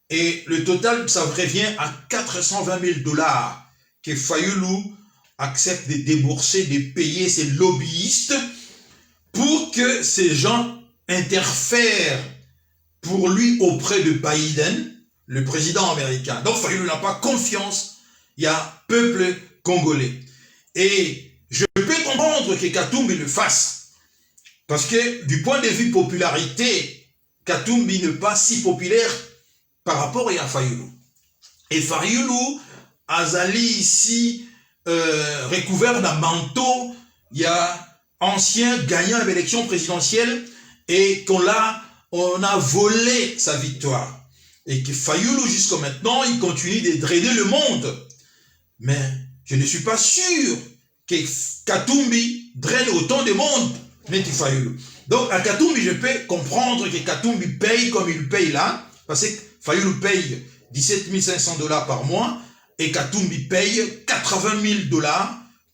Et le total, ça revient à 420 000 $ que Fayulu accepte de débourser, de payer ses lobbyistes pour que ces gens interfèrent pour lui auprès de Biden, le président américain. Donc Fayulu n'a pas confiance, il y a peuple congolais. Et je peux comprendre que Katumbi le fasse. Parce que du point de vue popularité, Katumbi n'est pas si populaire par rapport à Fayulu. Et Fayulu, Azali ici, recouvert d'un manteau, il y a ancien gagnant à l'élection présidentielle et qu'on a volé sa victoire. Et que Fayulu, jusqu'à maintenant, il continue de drainer le monde. Mais je ne suis pas sûr que Katumbi draine autant de monde. Donc à Katumbi, je peux comprendre que Katumbi paye comme il paye là, parce que Fayulu paye 17 500 $ par mois, et Katumbi paye 80 000 $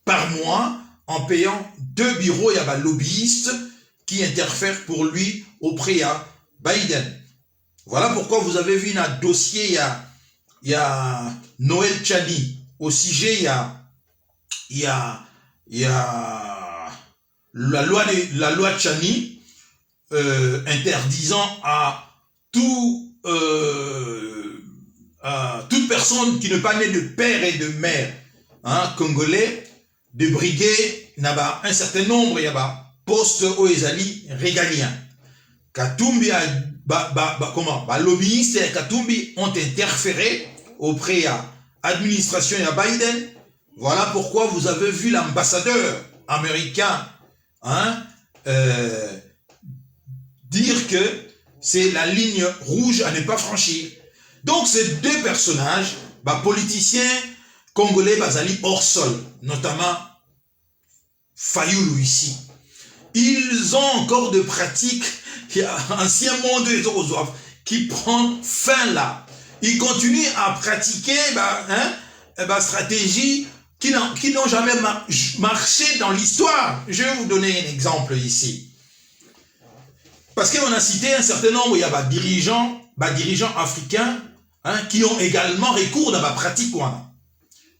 par mois en payant 2 bureaux, il y a des lobbyistes qui interfèrent pour lui auprès de Biden. Voilà pourquoi vous avez vu dans le dossier, il y a Noël Tchani. Au sujet, il y a la loi Tchani interdisant à toute personne qui n'est pas née de père et de mère congolais de briguer un certain nombre de postes aux ezali régaliens. Katumbi lobbyistes et Katumbi ont interféré auprès de l'administration de Biden. Voilà pourquoi vous avez vu l'ambassadeur américain dire que c'est la ligne rouge à ne pas franchir. Donc ces deux personnages, politiciens congolais basali hors sol, notamment Fayoulou ici, ils ont encore de pratiques ancien monde qui prend fin là. Ils continuent à pratiquer stratégies qui n'ont jamais marché dans l'histoire. Je vais vous donner un exemple ici. Parce qu'on a cité un certain nombre, il y a des dirigeants africains qui ont également recours dans la pratique.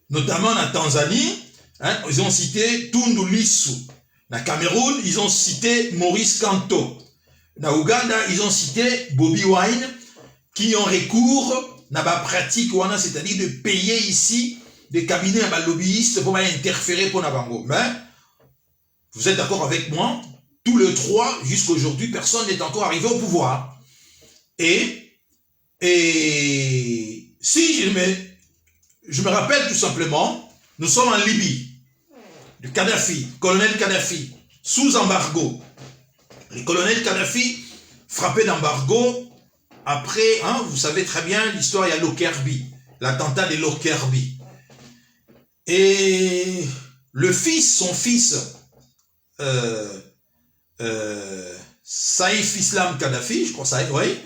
Notamment en Tanzanie, ils ont cité Tundu Lissu. Dans Cameroun, ils ont cité Maurice Kanto. Dans Ouganda, ils ont cité Bobby Wine, qui ont recours dans la pratique, c'est-à-dire de payer ici des cabinets à lobbyistes pour interférer pour Nabango. Mais, vous êtes d'accord avec moi, tous les trois, jusqu'à aujourd'hui, personne n'est encore arrivé au pouvoir. Et si je me rappelle tout simplement, nous sommes en Libye, du Kadhafi, colonel Kadhafi, sous embargo. Le colonel Kadhafi, frappé d'embargo, après, vous savez très bien, l'histoire, il y a Lockerbie, l'attentat de Lockerbie. Et son fils, Saïf Islam Kadhafi, je crois ça, oui,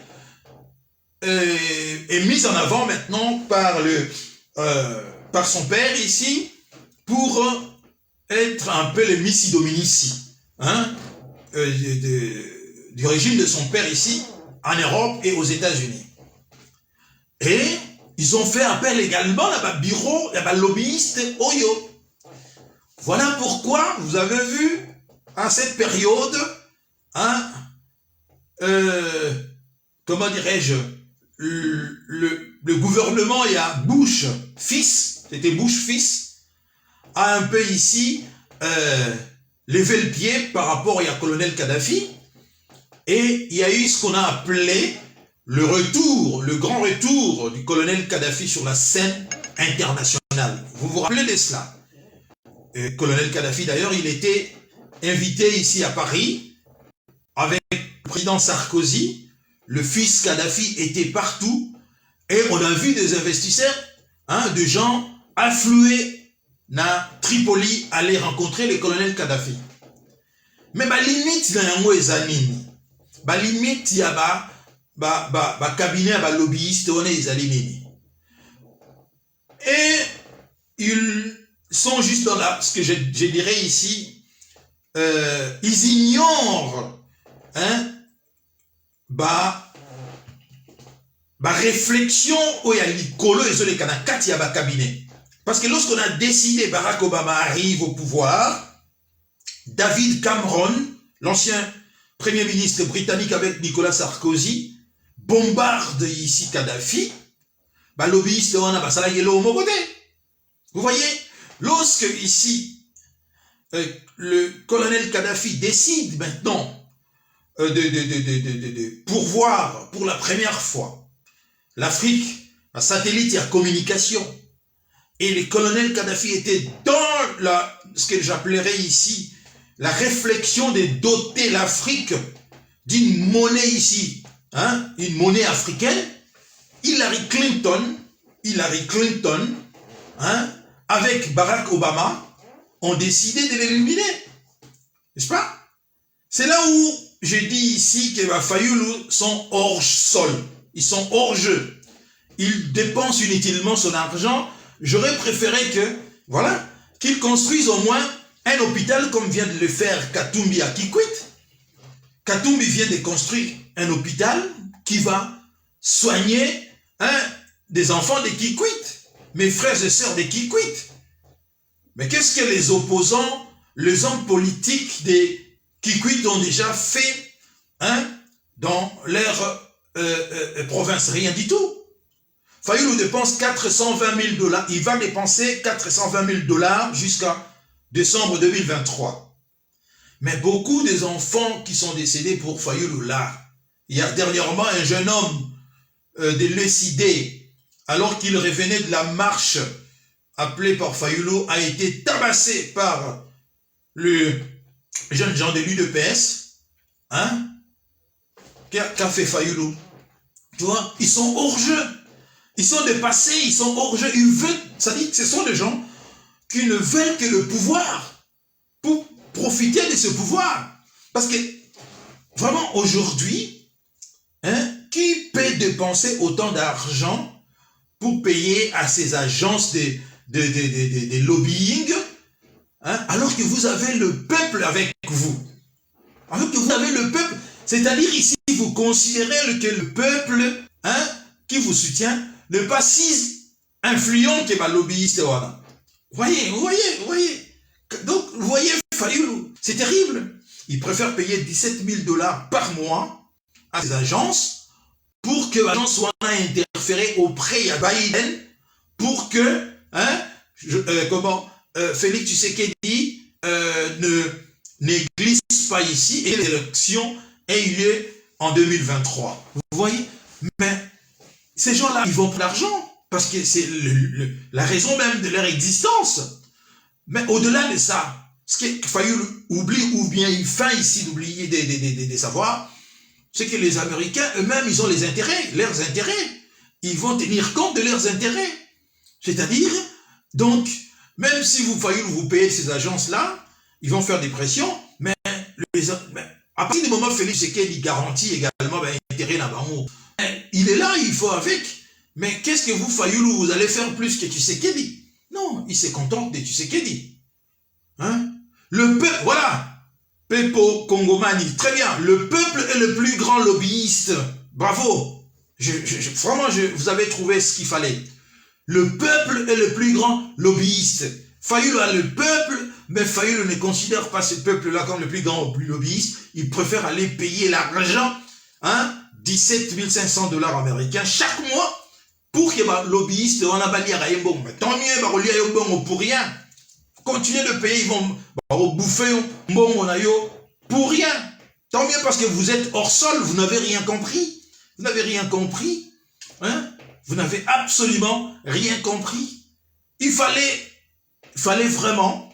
est mis en avant maintenant par son père ici, pour être un peu le Missi Dominici, du régime de son père ici, en Europe et aux États-Unis. Et ils ont fait appel également à bureau, à lobbyiste Oyo. Voilà pourquoi vous avez vu à cette période, comment dirais-je, le gouvernement, il y a Bush fils, c'était Bush fils, a un peu ici levé le pied par rapport au colonel Kadhafi, et il y a eu ce qu'on a appelé le grand retour du colonel Kadhafi sur la scène internationale. Vous vous rappelez de cela? Le colonel Kadhafi, d'ailleurs, il était invité ici à Paris avec le président Sarkozy. Le fils Kadhafi était partout et on a vu des investisseurs, de gens affluer na Tripoli aller rencontrer le colonel Kadhafi. Mais la limite dans yango ezanini. La limite il y a cabinet à lobbyiste on est ezanini. Et ils sont juste dans ce que je dirais ici, ils ignorent réflexion où il y a l'icolo et les canakati à cabinet. Parce que lorsqu'on a décidé Barack Obama arrive au pouvoir, David Cameron, l'ancien premier ministre britannique avec Nicolas Sarkozy, bombarde ici Kadhafi, lobbyiste on a vous voyez, lorsque ici le colonel Kadhafi décide maintenant de pourvoir pour la première fois l'Afrique, un satellite et la communication, et le colonel Kadhafi était dans ce que j'appellerais ici la réflexion de doter l'Afrique d'une monnaie ici, une monnaie africaine. Hillary Clinton, avec Barack Obama, ont décidé de l'éliminer. N'est-ce pas? C'est là où je dis ici que les Fayoulou sont hors sol. Ils sont hors jeu. Ils dépensent inutilement son argent. J'aurais préféré qu'ils construisent au moins un hôpital comme vient de le faire Katumbi à Kikwit. Katumbi vient de construire un hôpital qui va soigner des enfants de Kikwit, mes frères et sœurs de Kikwit. Mais qu'est-ce que les opposants les hommes politiques des Kikwit ont déjà fait dans leur province? Rien du tout. Fayulu dépense 420 000 $. Il va dépenser 420 000 $ jusqu'à décembre 2023. Mais beaucoup des enfants qui sont décédés pour Fayulu là, il y a dernièrement un jeune homme de l'ECD, alors qu'il revenait de la marche appelée par Fayulu, a été tabassé par le jeune gens de l'UDPS. Qu'a fait Fayulu? Tu vois, ils sont hors jeu. Ils sont dépassés, ils sont hors jeu. Ils veulent, ça dit que ce sont des gens qui ne veulent que le pouvoir pour profiter de ce pouvoir. Parce que vraiment aujourd'hui, qui peut dépenser autant d'argent pour payer à ces agences de lobbying, alors que vous avez le peuple avec vous? Alors que vous avez le peuple, c'est-à-dire ici, vous considérez que le peuple qui vous soutient n'est pas si influent que ma lobbyiste. Vous voyez. Donc, vous voyez, Fayulu, c'est terrible. Il préfère payer 17 000 $ par mois à ces agences pour que l'agence soit interférée auprès de Biden pour que Félix Tshisekedi ne glisse pas ici et les élections aient eu lieu en 2023. Vous voyez? Mais ces gens-là, ils vont pour l'argent parce que c'est la raison même de leur existence. Mais au-delà de ça, ce que Fayulu oublie ou bien il feint ici d'oublier des savoirs, c'est que les Américains eux-mêmes, ils ont les intérêts, leurs intérêts. Ils vont tenir compte de leurs intérêts. C'est-à-dire, donc, même si vous payez ces agences-là, ils vont faire des pressions, mais à partir du moment où Félix Tshisekedi garantit également l'intérêt là-bas, il est là, il faut avec. Mais qu'est-ce que vous, Fayulu, vous allez faire plus que Tshisekedi? Non, il se contente de Tshisekedi. Le peuple, voilà. Pepo Kongomani, très bien. Le peuple est le plus grand lobbyiste. Bravo. Vraiment, vous avez trouvé ce qu'il fallait. Le peuple est le plus grand lobbyiste. Fayulu a le peuple, mais Fayulu ne considère pas ce peuple-là comme le plus grand lobbyiste. Il préfère aller payer l'argent, 17 500 $ américains chaque mois pour que les lobbyistes on a bali à Yembong. Tant mieux, pour rien. Continuez de payer, ils vont bouffer pour rien. Tant mieux parce que vous êtes hors sol, vous n'avez rien compris. Vous n'avez rien compris. Vous n'avez absolument rien compris. Il fallait vraiment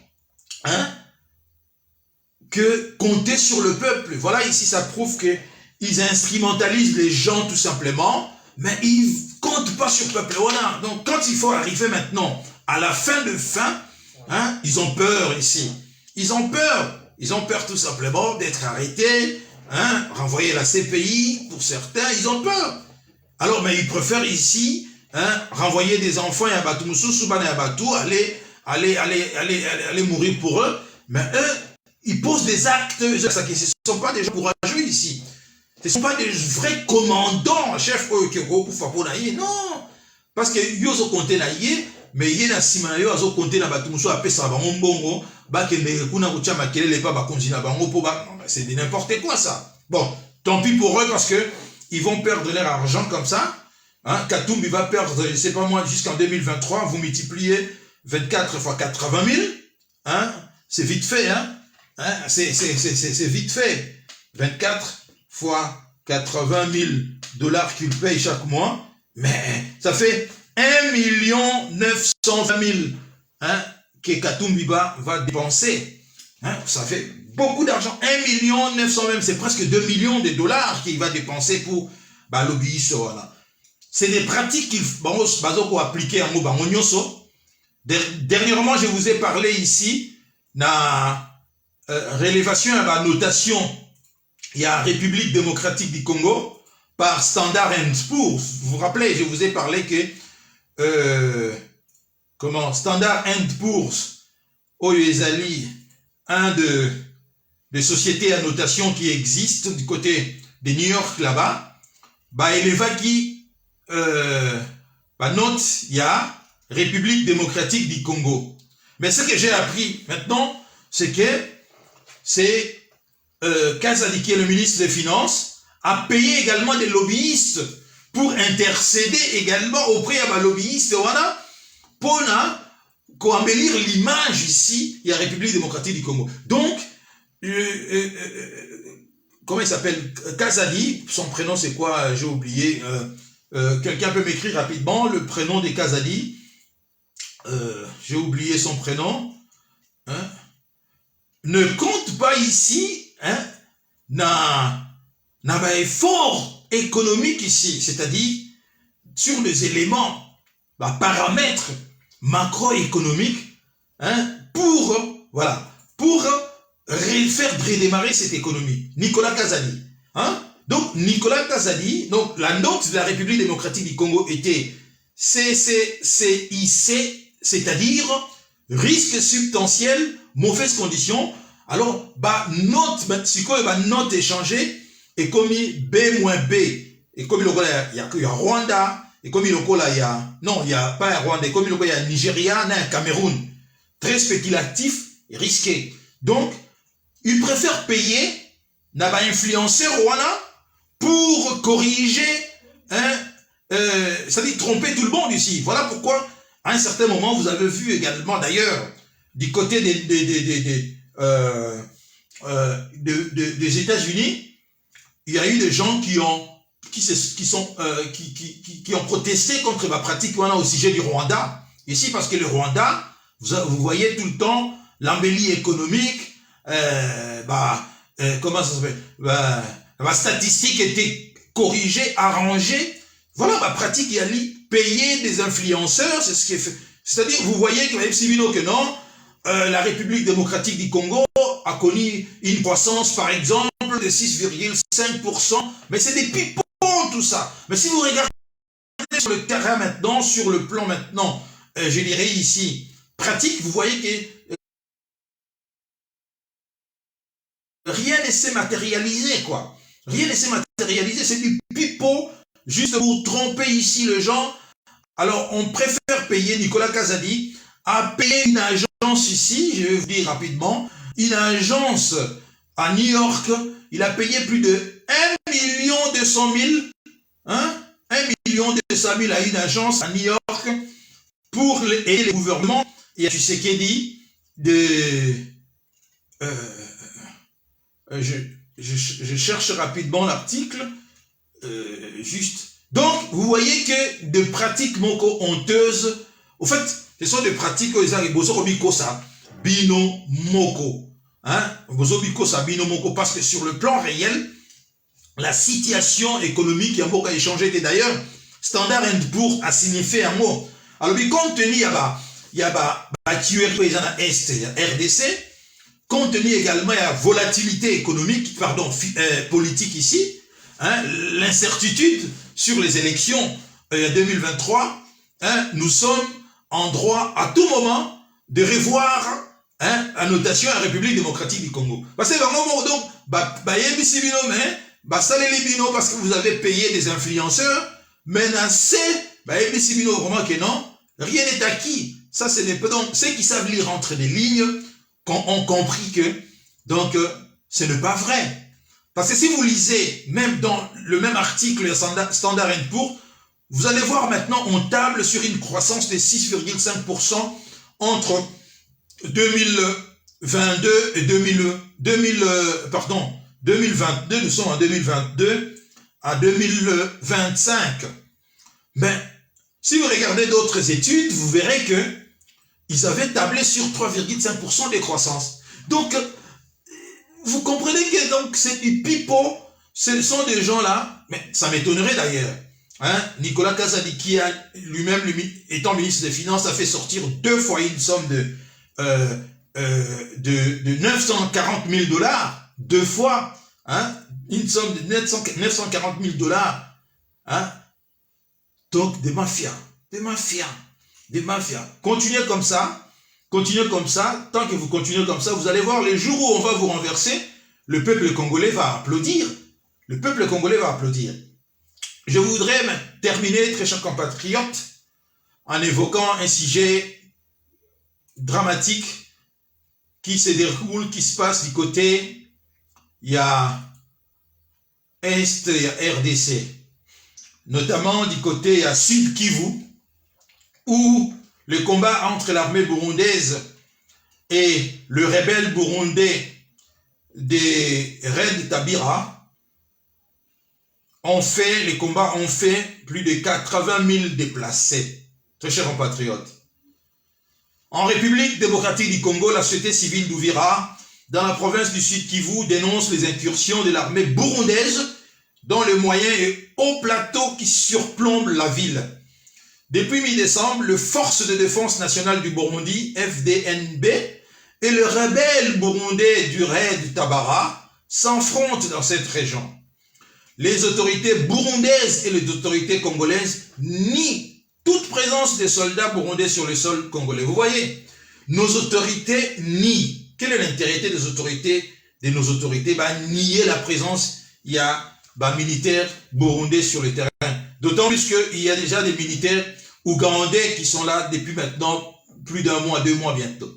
compter sur le peuple. Voilà, ici, ça prouve qu'ils instrumentalisent les gens tout simplement, mais ils ne comptent pas sur le peuple. Voilà. Donc, quand il faut arriver maintenant à la fin de fin, ils ont peur ici. Ils ont peur. Ils ont peur tout simplement d'être arrêtés, renvoyés à la CPI pour certains. Ils ont peur. Alors, mais ils préfèrent ici renvoyer des enfants à Batou, aller mourir pour eux. Mais eux, ils posent des actes. Ce ne sont pas des gens courageux ici. Ce ne sont pas des vrais commandants, chefs non. Parce que ils ont compté là, mais il y a des simanayo azo compter na batumuso apesa bango mbongo bakende kuna kucha makelele pa bakonzi na bango po ba c'est n'importe quoi ça. Bon, tant pis pour eux parce que ils vont perdre leur argent comme ça. Katumbi va perdre, je sais pas moi, jusqu'en 2023, vous multipliez 24 fois 80 000, c'est vite fait, c'est vite fait. 24 fois 80 000 $ qu'il paye chaque mois, mais ça fait 1 920 000 que Katumbi va dépenser. Ça fait beaucoup d'argent. 1 900 000 même, c'est presque 2 millions de $ qu'il va dépenser pour lobbyiste. Voilà. C'est des pratiques qu'il faut appliquer en Bangonyoso. Dernièrement, je vous ai parlé ici de rélévation à la notation. Il y a République démocratique du Congo par Standard & Poor's. Vous vous rappelez, je vous ai parlé que Standard & Poor's, Oyezali, un des sociétés à notation qui existent du côté de New York là-bas, Elevaki note, il y a République démocratique du Congo. Mais ce que j'ai appris maintenant, c'est que Kazadi, qui est le ministre des Finances, a payé également des lobbyistes pour intercéder également auprès de lobbyistes pour embellir l'image ici, il y a la République démocratique du Congo. Donc, comment il s'appelle? Kazadi, son prénom c'est quoi? J'ai oublié. Quelqu'un peut m'écrire rapidement le prénom de Kazadi. J'ai oublié son prénom. Hein? Ne compte pas ici n'a un effort économique ici, c'est-à-dire sur les éléments, paramètres macroéconomiques, pour faire redémarrer cette économie. Nicolas Kazadi. Donc, Nicolas Kazadi, donc la note de la République démocratique du Congo était CCIC, c'est-à-dire risque substantiel, mauvaise condition. Alors, note échangée, et comme B-B, et comme il y a Rwanda, et comme il y a, non, il n'y a pas Rwanda, et comme il y a Nigeria, il y a Cameroun. Très spéculatif et risqué. Donc, il préfère payer n'a pas influenceur Rwanda pour corriger, c'est-à-dire tromper tout le monde ici. Voilà pourquoi, à un certain moment, vous avez vu également, d'ailleurs, du côté des États-Unis, il y a eu des gens qui ont protesté contre ma pratique au sujet du Rwanda. Ici, parce que le Rwanda, vous voyez tout le temps l'embellie économique, comment ça s'appelle? Ma statistique était corrigée, arrangée. Voilà ma pratique, il y a payer des influenceurs, c'est ce qui est fait. C'est-à-dire, vous voyez que même si que non, la République démocratique du Congo a connu une croissance, par exemple, de 6,5%, mais c'est des pipons tout ça. Mais si vous regardez sur le terrain maintenant, sur le plan maintenant, je dirais ici, pratique, vous voyez que rien ne s'est matérialisé, quoi. Rien ne s'est matérialisé, c'est du pipeau, juste pour tromper ici les gens. Alors, on préfère payer, Nicolas Kazadi a payé une agence ici, je vais vous dire rapidement, une agence à New York, il a payé plus de 1 200 000, 1 200 000 à une agence à New York pour aider les gouvernements. Et tu sais qu'il dit je cherche rapidement l'article, juste. Donc, vous voyez que de pratiques honteuses, au fait, ce sont des pratiques bino moko. Bino moko, parce que sur le plan réel, la situation économique qui a échangé était d'ailleurs, Standard & Poor's a signifié un mot. Alors, compte tenu, il y a RDC, compte tenu également de la volatilité économique, politique ici, l'incertitude sur les élections 2023, nous sommes en droit à tout moment de revoir la notation à la République démocratique du Congo. Parce que donc, parce que vous avez payé des influenceurs, menacés, vraiment que non, rien n'est acquis. Ça, ce n'est pas donc ceux qui savent lire entre les lignes ont compris que, donc, ce n'est pas vrai. Parce que si vous lisez, même dans le même article Standard & Poor's, vous allez voir maintenant, on table sur une croissance de 6,5% entre 2022 et 2022, nous sommes en 2022 à 2025. Ben, si vous regardez d'autres études, vous verrez que ils avaient tablé sur 3,5% de croissance. Donc, vous comprenez que donc c'est du pipeau, ce sont des gens là, mais ça m'étonnerait d'ailleurs. Nicolas Kazadi, qui a lui-même, étant ministre des Finances, a fait sortir 2 fois une somme de 940 000 $, 2 fois, une somme de 940 000 $, donc des mafias. Continuez comme ça, tant que vous continuez comme ça, vous allez voir les jours où on va vous renverser, le peuple congolais va applaudir. Je voudrais terminer, très chers compatriotes, en évoquant un sujet dramatique qui se déroule, qui se passe du côté, il y a Est, il y a RDC. Notamment du côté, il y a Sud Kivu, où le combat entre l'armée burundaise et le rebelle burundais des Red Tabira les combats ont fait plus de 80 000 déplacés. Très chers compatriotes. En République démocratique du Congo, la société civile d'Ouvira, dans la province du Sud Kivu, dénonce les incursions de l'armée burundaise dans le moyen et haut plateau qui surplombent la ville. Depuis mi-décembre, le Force de défense nationale du Burundi, FDNB, et le rebelle burundais du Red Tabara s'affrontent dans cette région. Les autorités burundaises et les autorités congolaises nient toute présence des soldats burundais sur le sol congolais. Vous voyez, nos autorités nient. Quelle est l'intérêt des autorités, de nos autorités? Nier la présence, il y a militaires burundais sur le terrain. D'autant plus qu'il y a déjà des militaires ougandais qui sont là depuis maintenant plus d'un mois, 2 mois bientôt.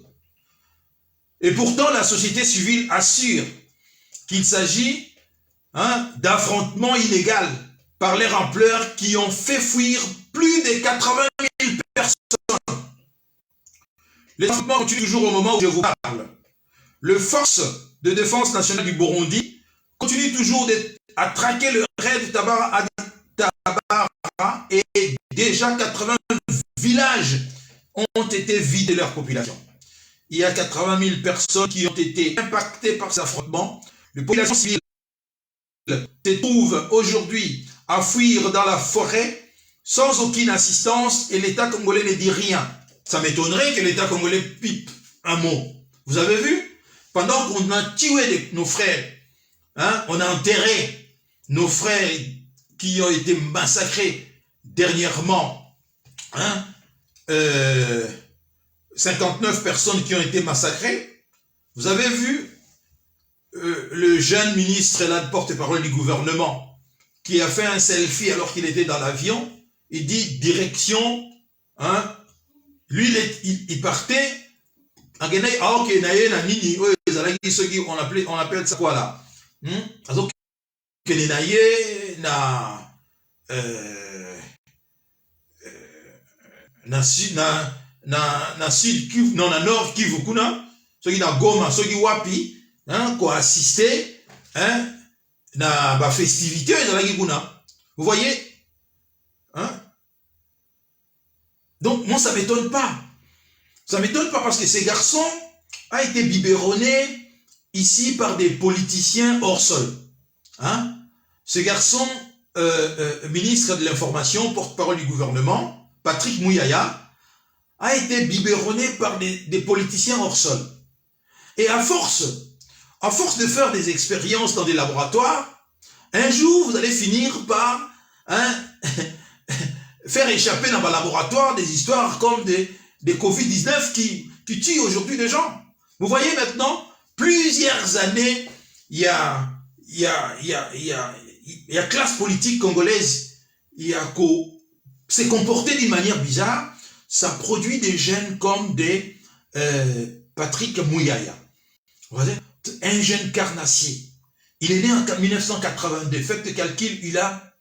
Et pourtant, la société civile assure qu'il s'agit d'affrontements illégaux par les ampleur qui ont fait fuir plus de 80 000 personnes. Les affrontements continuent toujours au moment où je vous parle. Le Force de défense nationale du Burundi continue toujours à traquer le raid de Tabara et déjà 80 villages ont été vidés de leur population. Il y a 80 000 personnes qui ont été impactées par ces affrontements. Les populations civiles se trouvent aujourd'hui à fuir dans la forêt sans aucune assistance et l'État congolais ne dit rien. Ça m'étonnerait que l'État congolais pipe un mot. Vous avez vu? Pendant qu'on a tué nos frères, on a enterré nos frères qui ont été massacrés dernièrement. 59 personnes qui ont été massacrées. Vous avez vu le jeune ministre, là, porte-parole du gouvernement, qui a fait un selfie alors qu'il était dans l'avion. Il dit direction, lui il partait, on appelle ça quoi là? Na sud Kivu, non, na nord Kivu kuna, soki na Goma, soki wapi, quoi assister, na ba festivité ezalaki kuna. Vous voyez, donc moi ça m'étonne pas. Ça m'étonne pas parce que ces garçons ont été biberonnés ici par des politiciens hors sol. Ce garçon, ministre de l'information, porte-parole du gouvernement, Patrick Mouyaya, a été biberonné par des politiciens hors sol. Et à force de faire des expériences dans des laboratoires, un jour, vous allez finir par faire échapper dans un laboratoire des histoires comme des Covid-19 qui tuent aujourd'hui des gens. Vous voyez maintenant, plusieurs années, il y a classe politique congolaise, s'est comportée d'une manière bizarre. Ça produit des jeunes comme des Patrick Mouyaya. Un jeune carnassier. Il est né en 1982. Faites le calcul, il a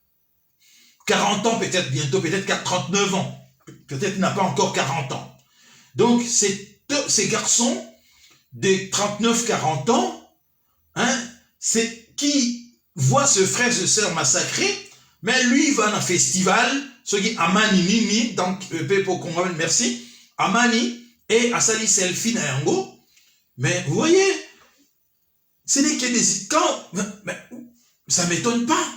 40 ans peut-être bientôt, peut-être 39 ans. Peut-être n'a pas encore 40 ans. Donc, ces garçons de 39-40 ans, c'est qui voit ce frère et sœur massacrés, mais lui, il va dans un festival, ce qui est Amani Mimi, donc, pour qu'on merci, Amani, et Asali Selfie Nayango. Mais vous voyez, ce n'est que des... ça ne m'étonne pas.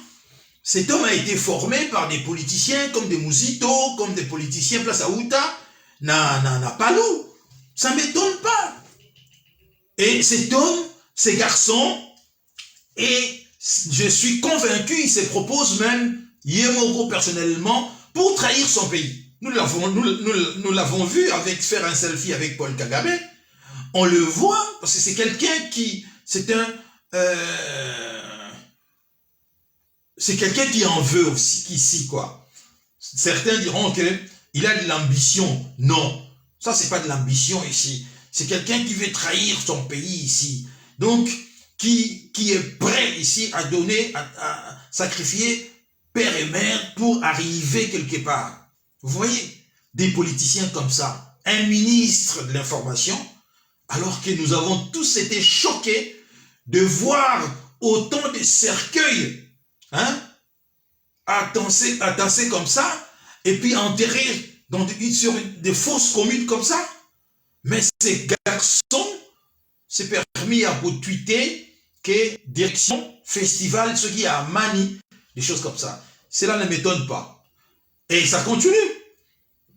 Cet homme a été formé par des politiciens comme des Mouzito, comme des politiciens Place Aouta, n'a pas l'eau. Ça ne m'étonne pas. Et cet homme, ces garçons, et je suis convaincu, il se propose même, Yemoro personnellement, pour trahir son pays. Nous l'avons vu avec faire un selfie avec Paul Kagame. On le voit, parce que c'est quelqu'un qui... C'est quelqu'un qui en veut aussi, ici, quoi. Certains diront qu'il a de l'ambition. Non, ça, c'est pas de l'ambition ici. C'est quelqu'un qui veut trahir son pays ici. Donc, qui est prêt ici à donner, à sacrifier père et mère pour arriver quelque part. Vous voyez, des politiciens comme ça, un ministre de l'information, alors que nous avons tous été choqués de voir autant de cercueils, hein, attassés comme ça, et puis enterrés sur des fausses communes comme ça. Mais ces garçons s'est permis à vous tweeter que direction, festival, ce qui a à Mani, des choses comme ça. Cela ne m'étonne pas. Et ça continue.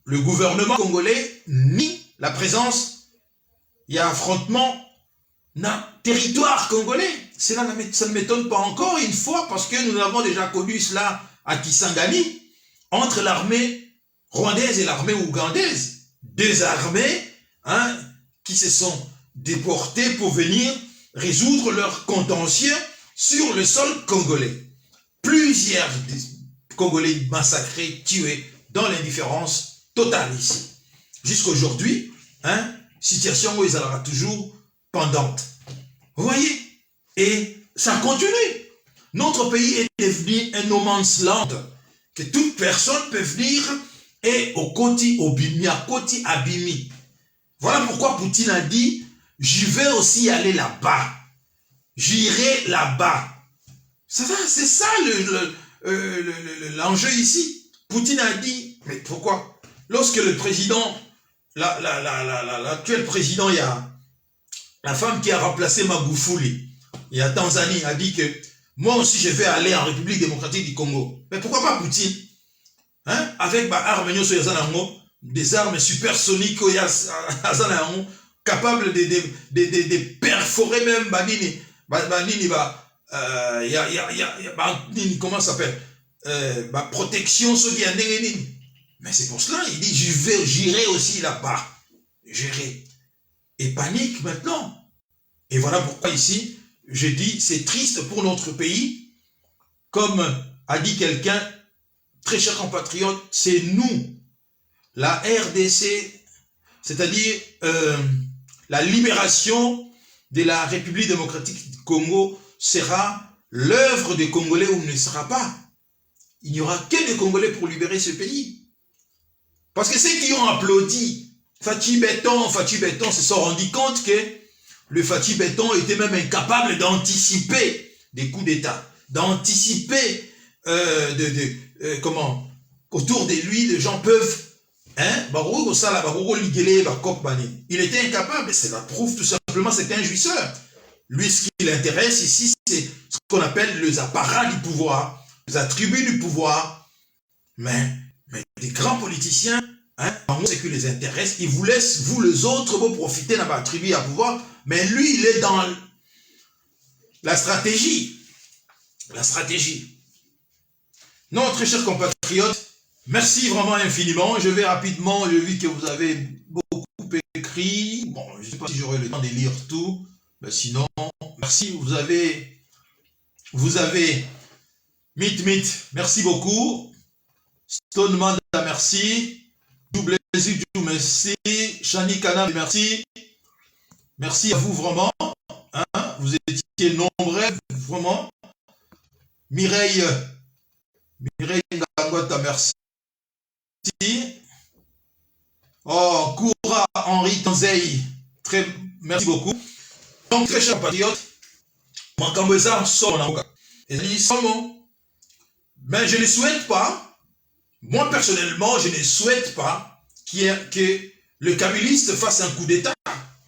Le gouvernement congolais nie la présence, il y a affrontement dans le territoire congolais. Ça ne m'étonne pas encore une fois parce que nous avons déjà connu cela à Kisangani, entre l'armée rwandaise et l'armée ougandaise. Deux armées, hein, qui se sont déportées pour venir résoudre leur contentieux sur le sol congolais. Plusieurs Congolais massacrés, tués dans l'indifférence totale ici. Jusqu'aujourd'hui, hein, situation où ils seront toujours pendante. Vous voyez? Et ça continue. Notre pays est devenu un no man's land, que toute personne peut venir et au Koti, au Bimi, à Koti, à Bimi. Voilà pourquoi Poutine a dit, je vais aussi aller là-bas. J'irai là-bas. C'est ça l'enjeu ici. Poutine a dit, mais pourquoi? Lorsque le président, l'actuel président, il y a la femme qui a remplacé Magufuli, il y a Tanzanie, a dit que moi aussi je vais aller en République démocratique du Congo. Mais pourquoi pas Poutine? Hein? Avec des armes supersoniques capables de perforer même comment ça s'appelle, protection. Mais c'est pour cela il dit j'irai aussi là-bas, j'irai. Et panique maintenant. Et voilà pourquoi ici je dis c'est triste pour notre pays, comme a dit quelqu'un très cher compatriote, c'est nous, la RDC, c'est-à-dire la libération de la République démocratique du Congo sera l'œuvre des Congolais ou ne sera pas. Il n'y aura que des Congolais pour libérer ce pays. Parce que ceux qui ont applaudi Fathi Béton se sont rendus compte que le Fathi Béton était même incapable d'anticiper des coups d'État, d'anticiper comment autour de lui les gens peuvent il était incapable. Cela prouve tout simplement c'est un jouisseur. Lui, ce qui l'intéresse ici, c'est ce qu'on appelle les apparats du pouvoir, les attributs du pouvoir. Mais des grands politiciens, hein, c'est qui les intéresse, ils vous laissent, vous les autres, vous profiter d'un attribut à pouvoir, mais lui, il est dans la stratégie. La stratégie. Non, très chers compatriotes, merci vraiment infiniment. Je vais rapidement, je vis que vous avez beaucoup écrit. Bon, je ne sais pas si j'aurai le temps de lire tout, mais sinon, merci. Vous avez Mit, merci beaucoup. Stoneman, merci. Double merci. Shani Kana, merci. Merci à vous vraiment. Hein, vous étiez nombreux, vraiment. Mireille Ngangota, merci. Oh, Koura Henri Tanzei, merci beaucoup. Donc, très chers compatriotes, Mankambeza sort en et dit seulement, mais je ne souhaite pas, moi personnellement, je ne souhaite pas que le kabylistes fasse un coup d'État.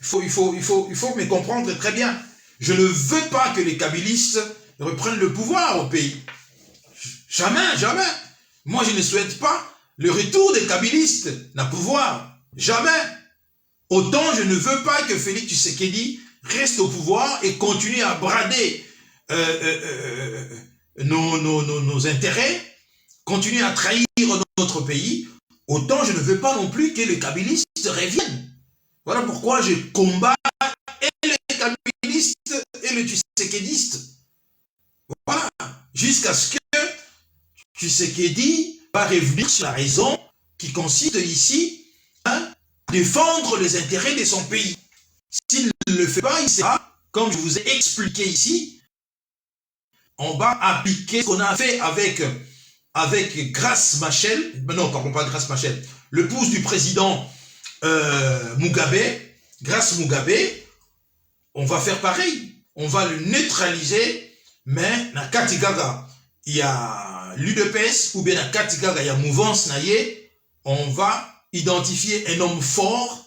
Il faut me comprendre très bien. Je ne veux pas que les kabylistes reprennent le pouvoir au pays. Jamais, jamais. Moi, je ne souhaite pas le retour des kabylistes dans le pouvoir. Jamais. Autant je ne veux pas que Félix Tshisekedi reste au pouvoir et continue à brader nos intérêts, continue à trahir notre pays. Autant je ne veux pas non plus que les kabylistes reviennent. Voilà pourquoi je combats et les kabylistes et les tshisekédistes. Voilà. Jusqu'à ce que Tshisekedi va revenir sur la raison qui consiste ici à défendre les intérêts de son pays. S'il ne le fait pas, il sera, comme je vous ai expliqué ici, on va appliquer ce qu'on a fait avec Grace Machel, non, pardon, pas Grace Machel, l'épouse du président Mugabe, Grace Mugabe, on va faire pareil. On va le neutraliser, mais na Katigaga, il y a l'UDPS, ou bien na Katigaga, il y a Mouvance Naye, on va identifier un homme fort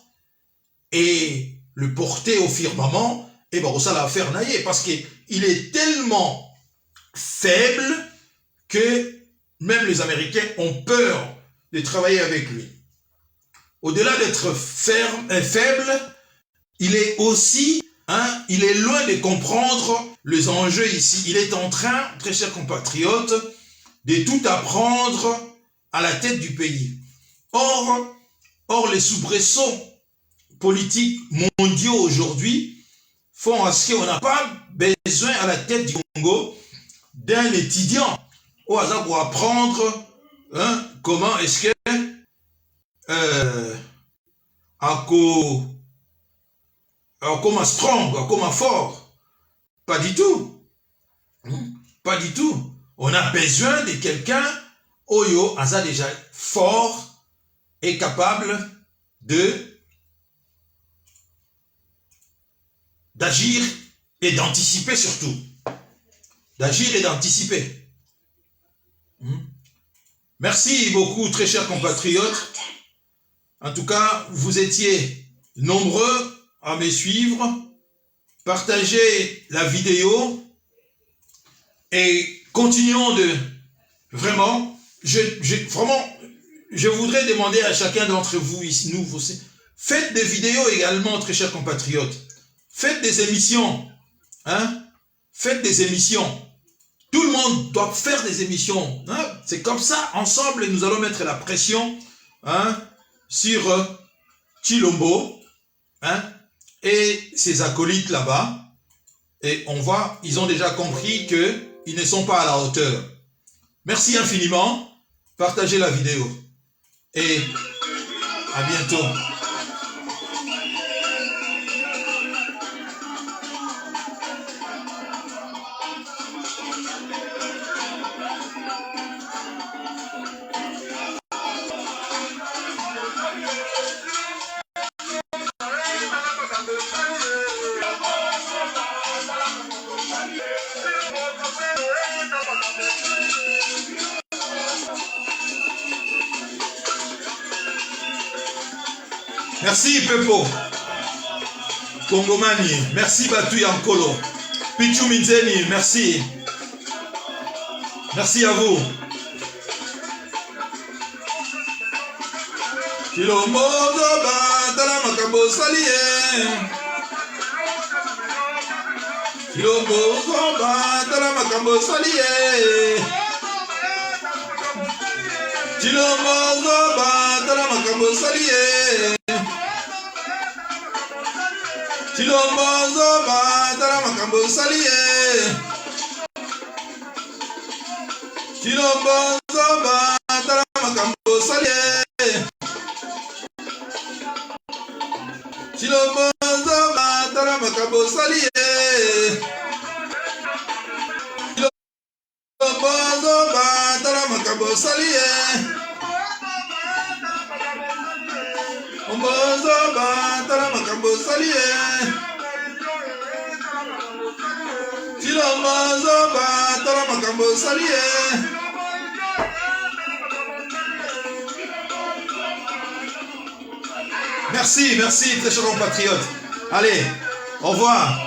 et le porter au firmament, et bon, ça va faire Naye, parce qu'il est tellement faible que même les Américains ont peur de travailler avec lui. Au-delà d'être faible, il est aussi, il est loin de comprendre les enjeux ici. Il est en train, très chers compatriotes, de tout apprendre à la tête du pays. Or les soubresauts politiques mondiaux aujourd'hui font à ce qu'on n'a pas besoin à la tête du Congo d'un étudiant au hasard pour apprendre comment est-ce que comme strong, comme fort. Pas du tout. Pas du tout. On a besoin de quelqu'un Oyo Aza déjà fort et capable d'agir et d'anticiper surtout. D'agir et d'anticiper. Merci beaucoup, très chers compatriotes. En tout cas, vous étiez nombreux à me suivre. Partagez la vidéo et continuons de... Vraiment, je voudrais demander à chacun d'entre vous ici, nous, faites des vidéos également, très chers compatriotes. Faites des émissions. Faites des émissions. Tout le monde doit faire des émissions. C'est comme ça, ensemble, nous allons mettre la pression sur Tshilombo et ses acolytes là-bas. Et on voit, ils ont déjà compris qu'ils ne sont pas à la hauteur. Merci infiniment. Partagez la vidéo. Et à bientôt. Merci Pepo. Kongomani, merci Batu Yankolo. Pichu Minzeni, merci. Merci à vous. Tshilombo Zoba, Tala Makambo Salie. Tshilombo Zoba, Tala Makambo Salie. Tshilombo Zoba, Tala Makambo Salie. Tshilombo Zoba, Tala Makambo Salie. Tshilombo Zoba, Tala Makambo Salie. Tshilombo Zoba, Tala Makambo Salie. Tshilombo Zoba, Tala Makambo Salie. Zoba, Tala Makambo Salie. Tshilombo Zoba, Tala Makambo Salie. Merci, très chers compatriotes. Allez, au revoir.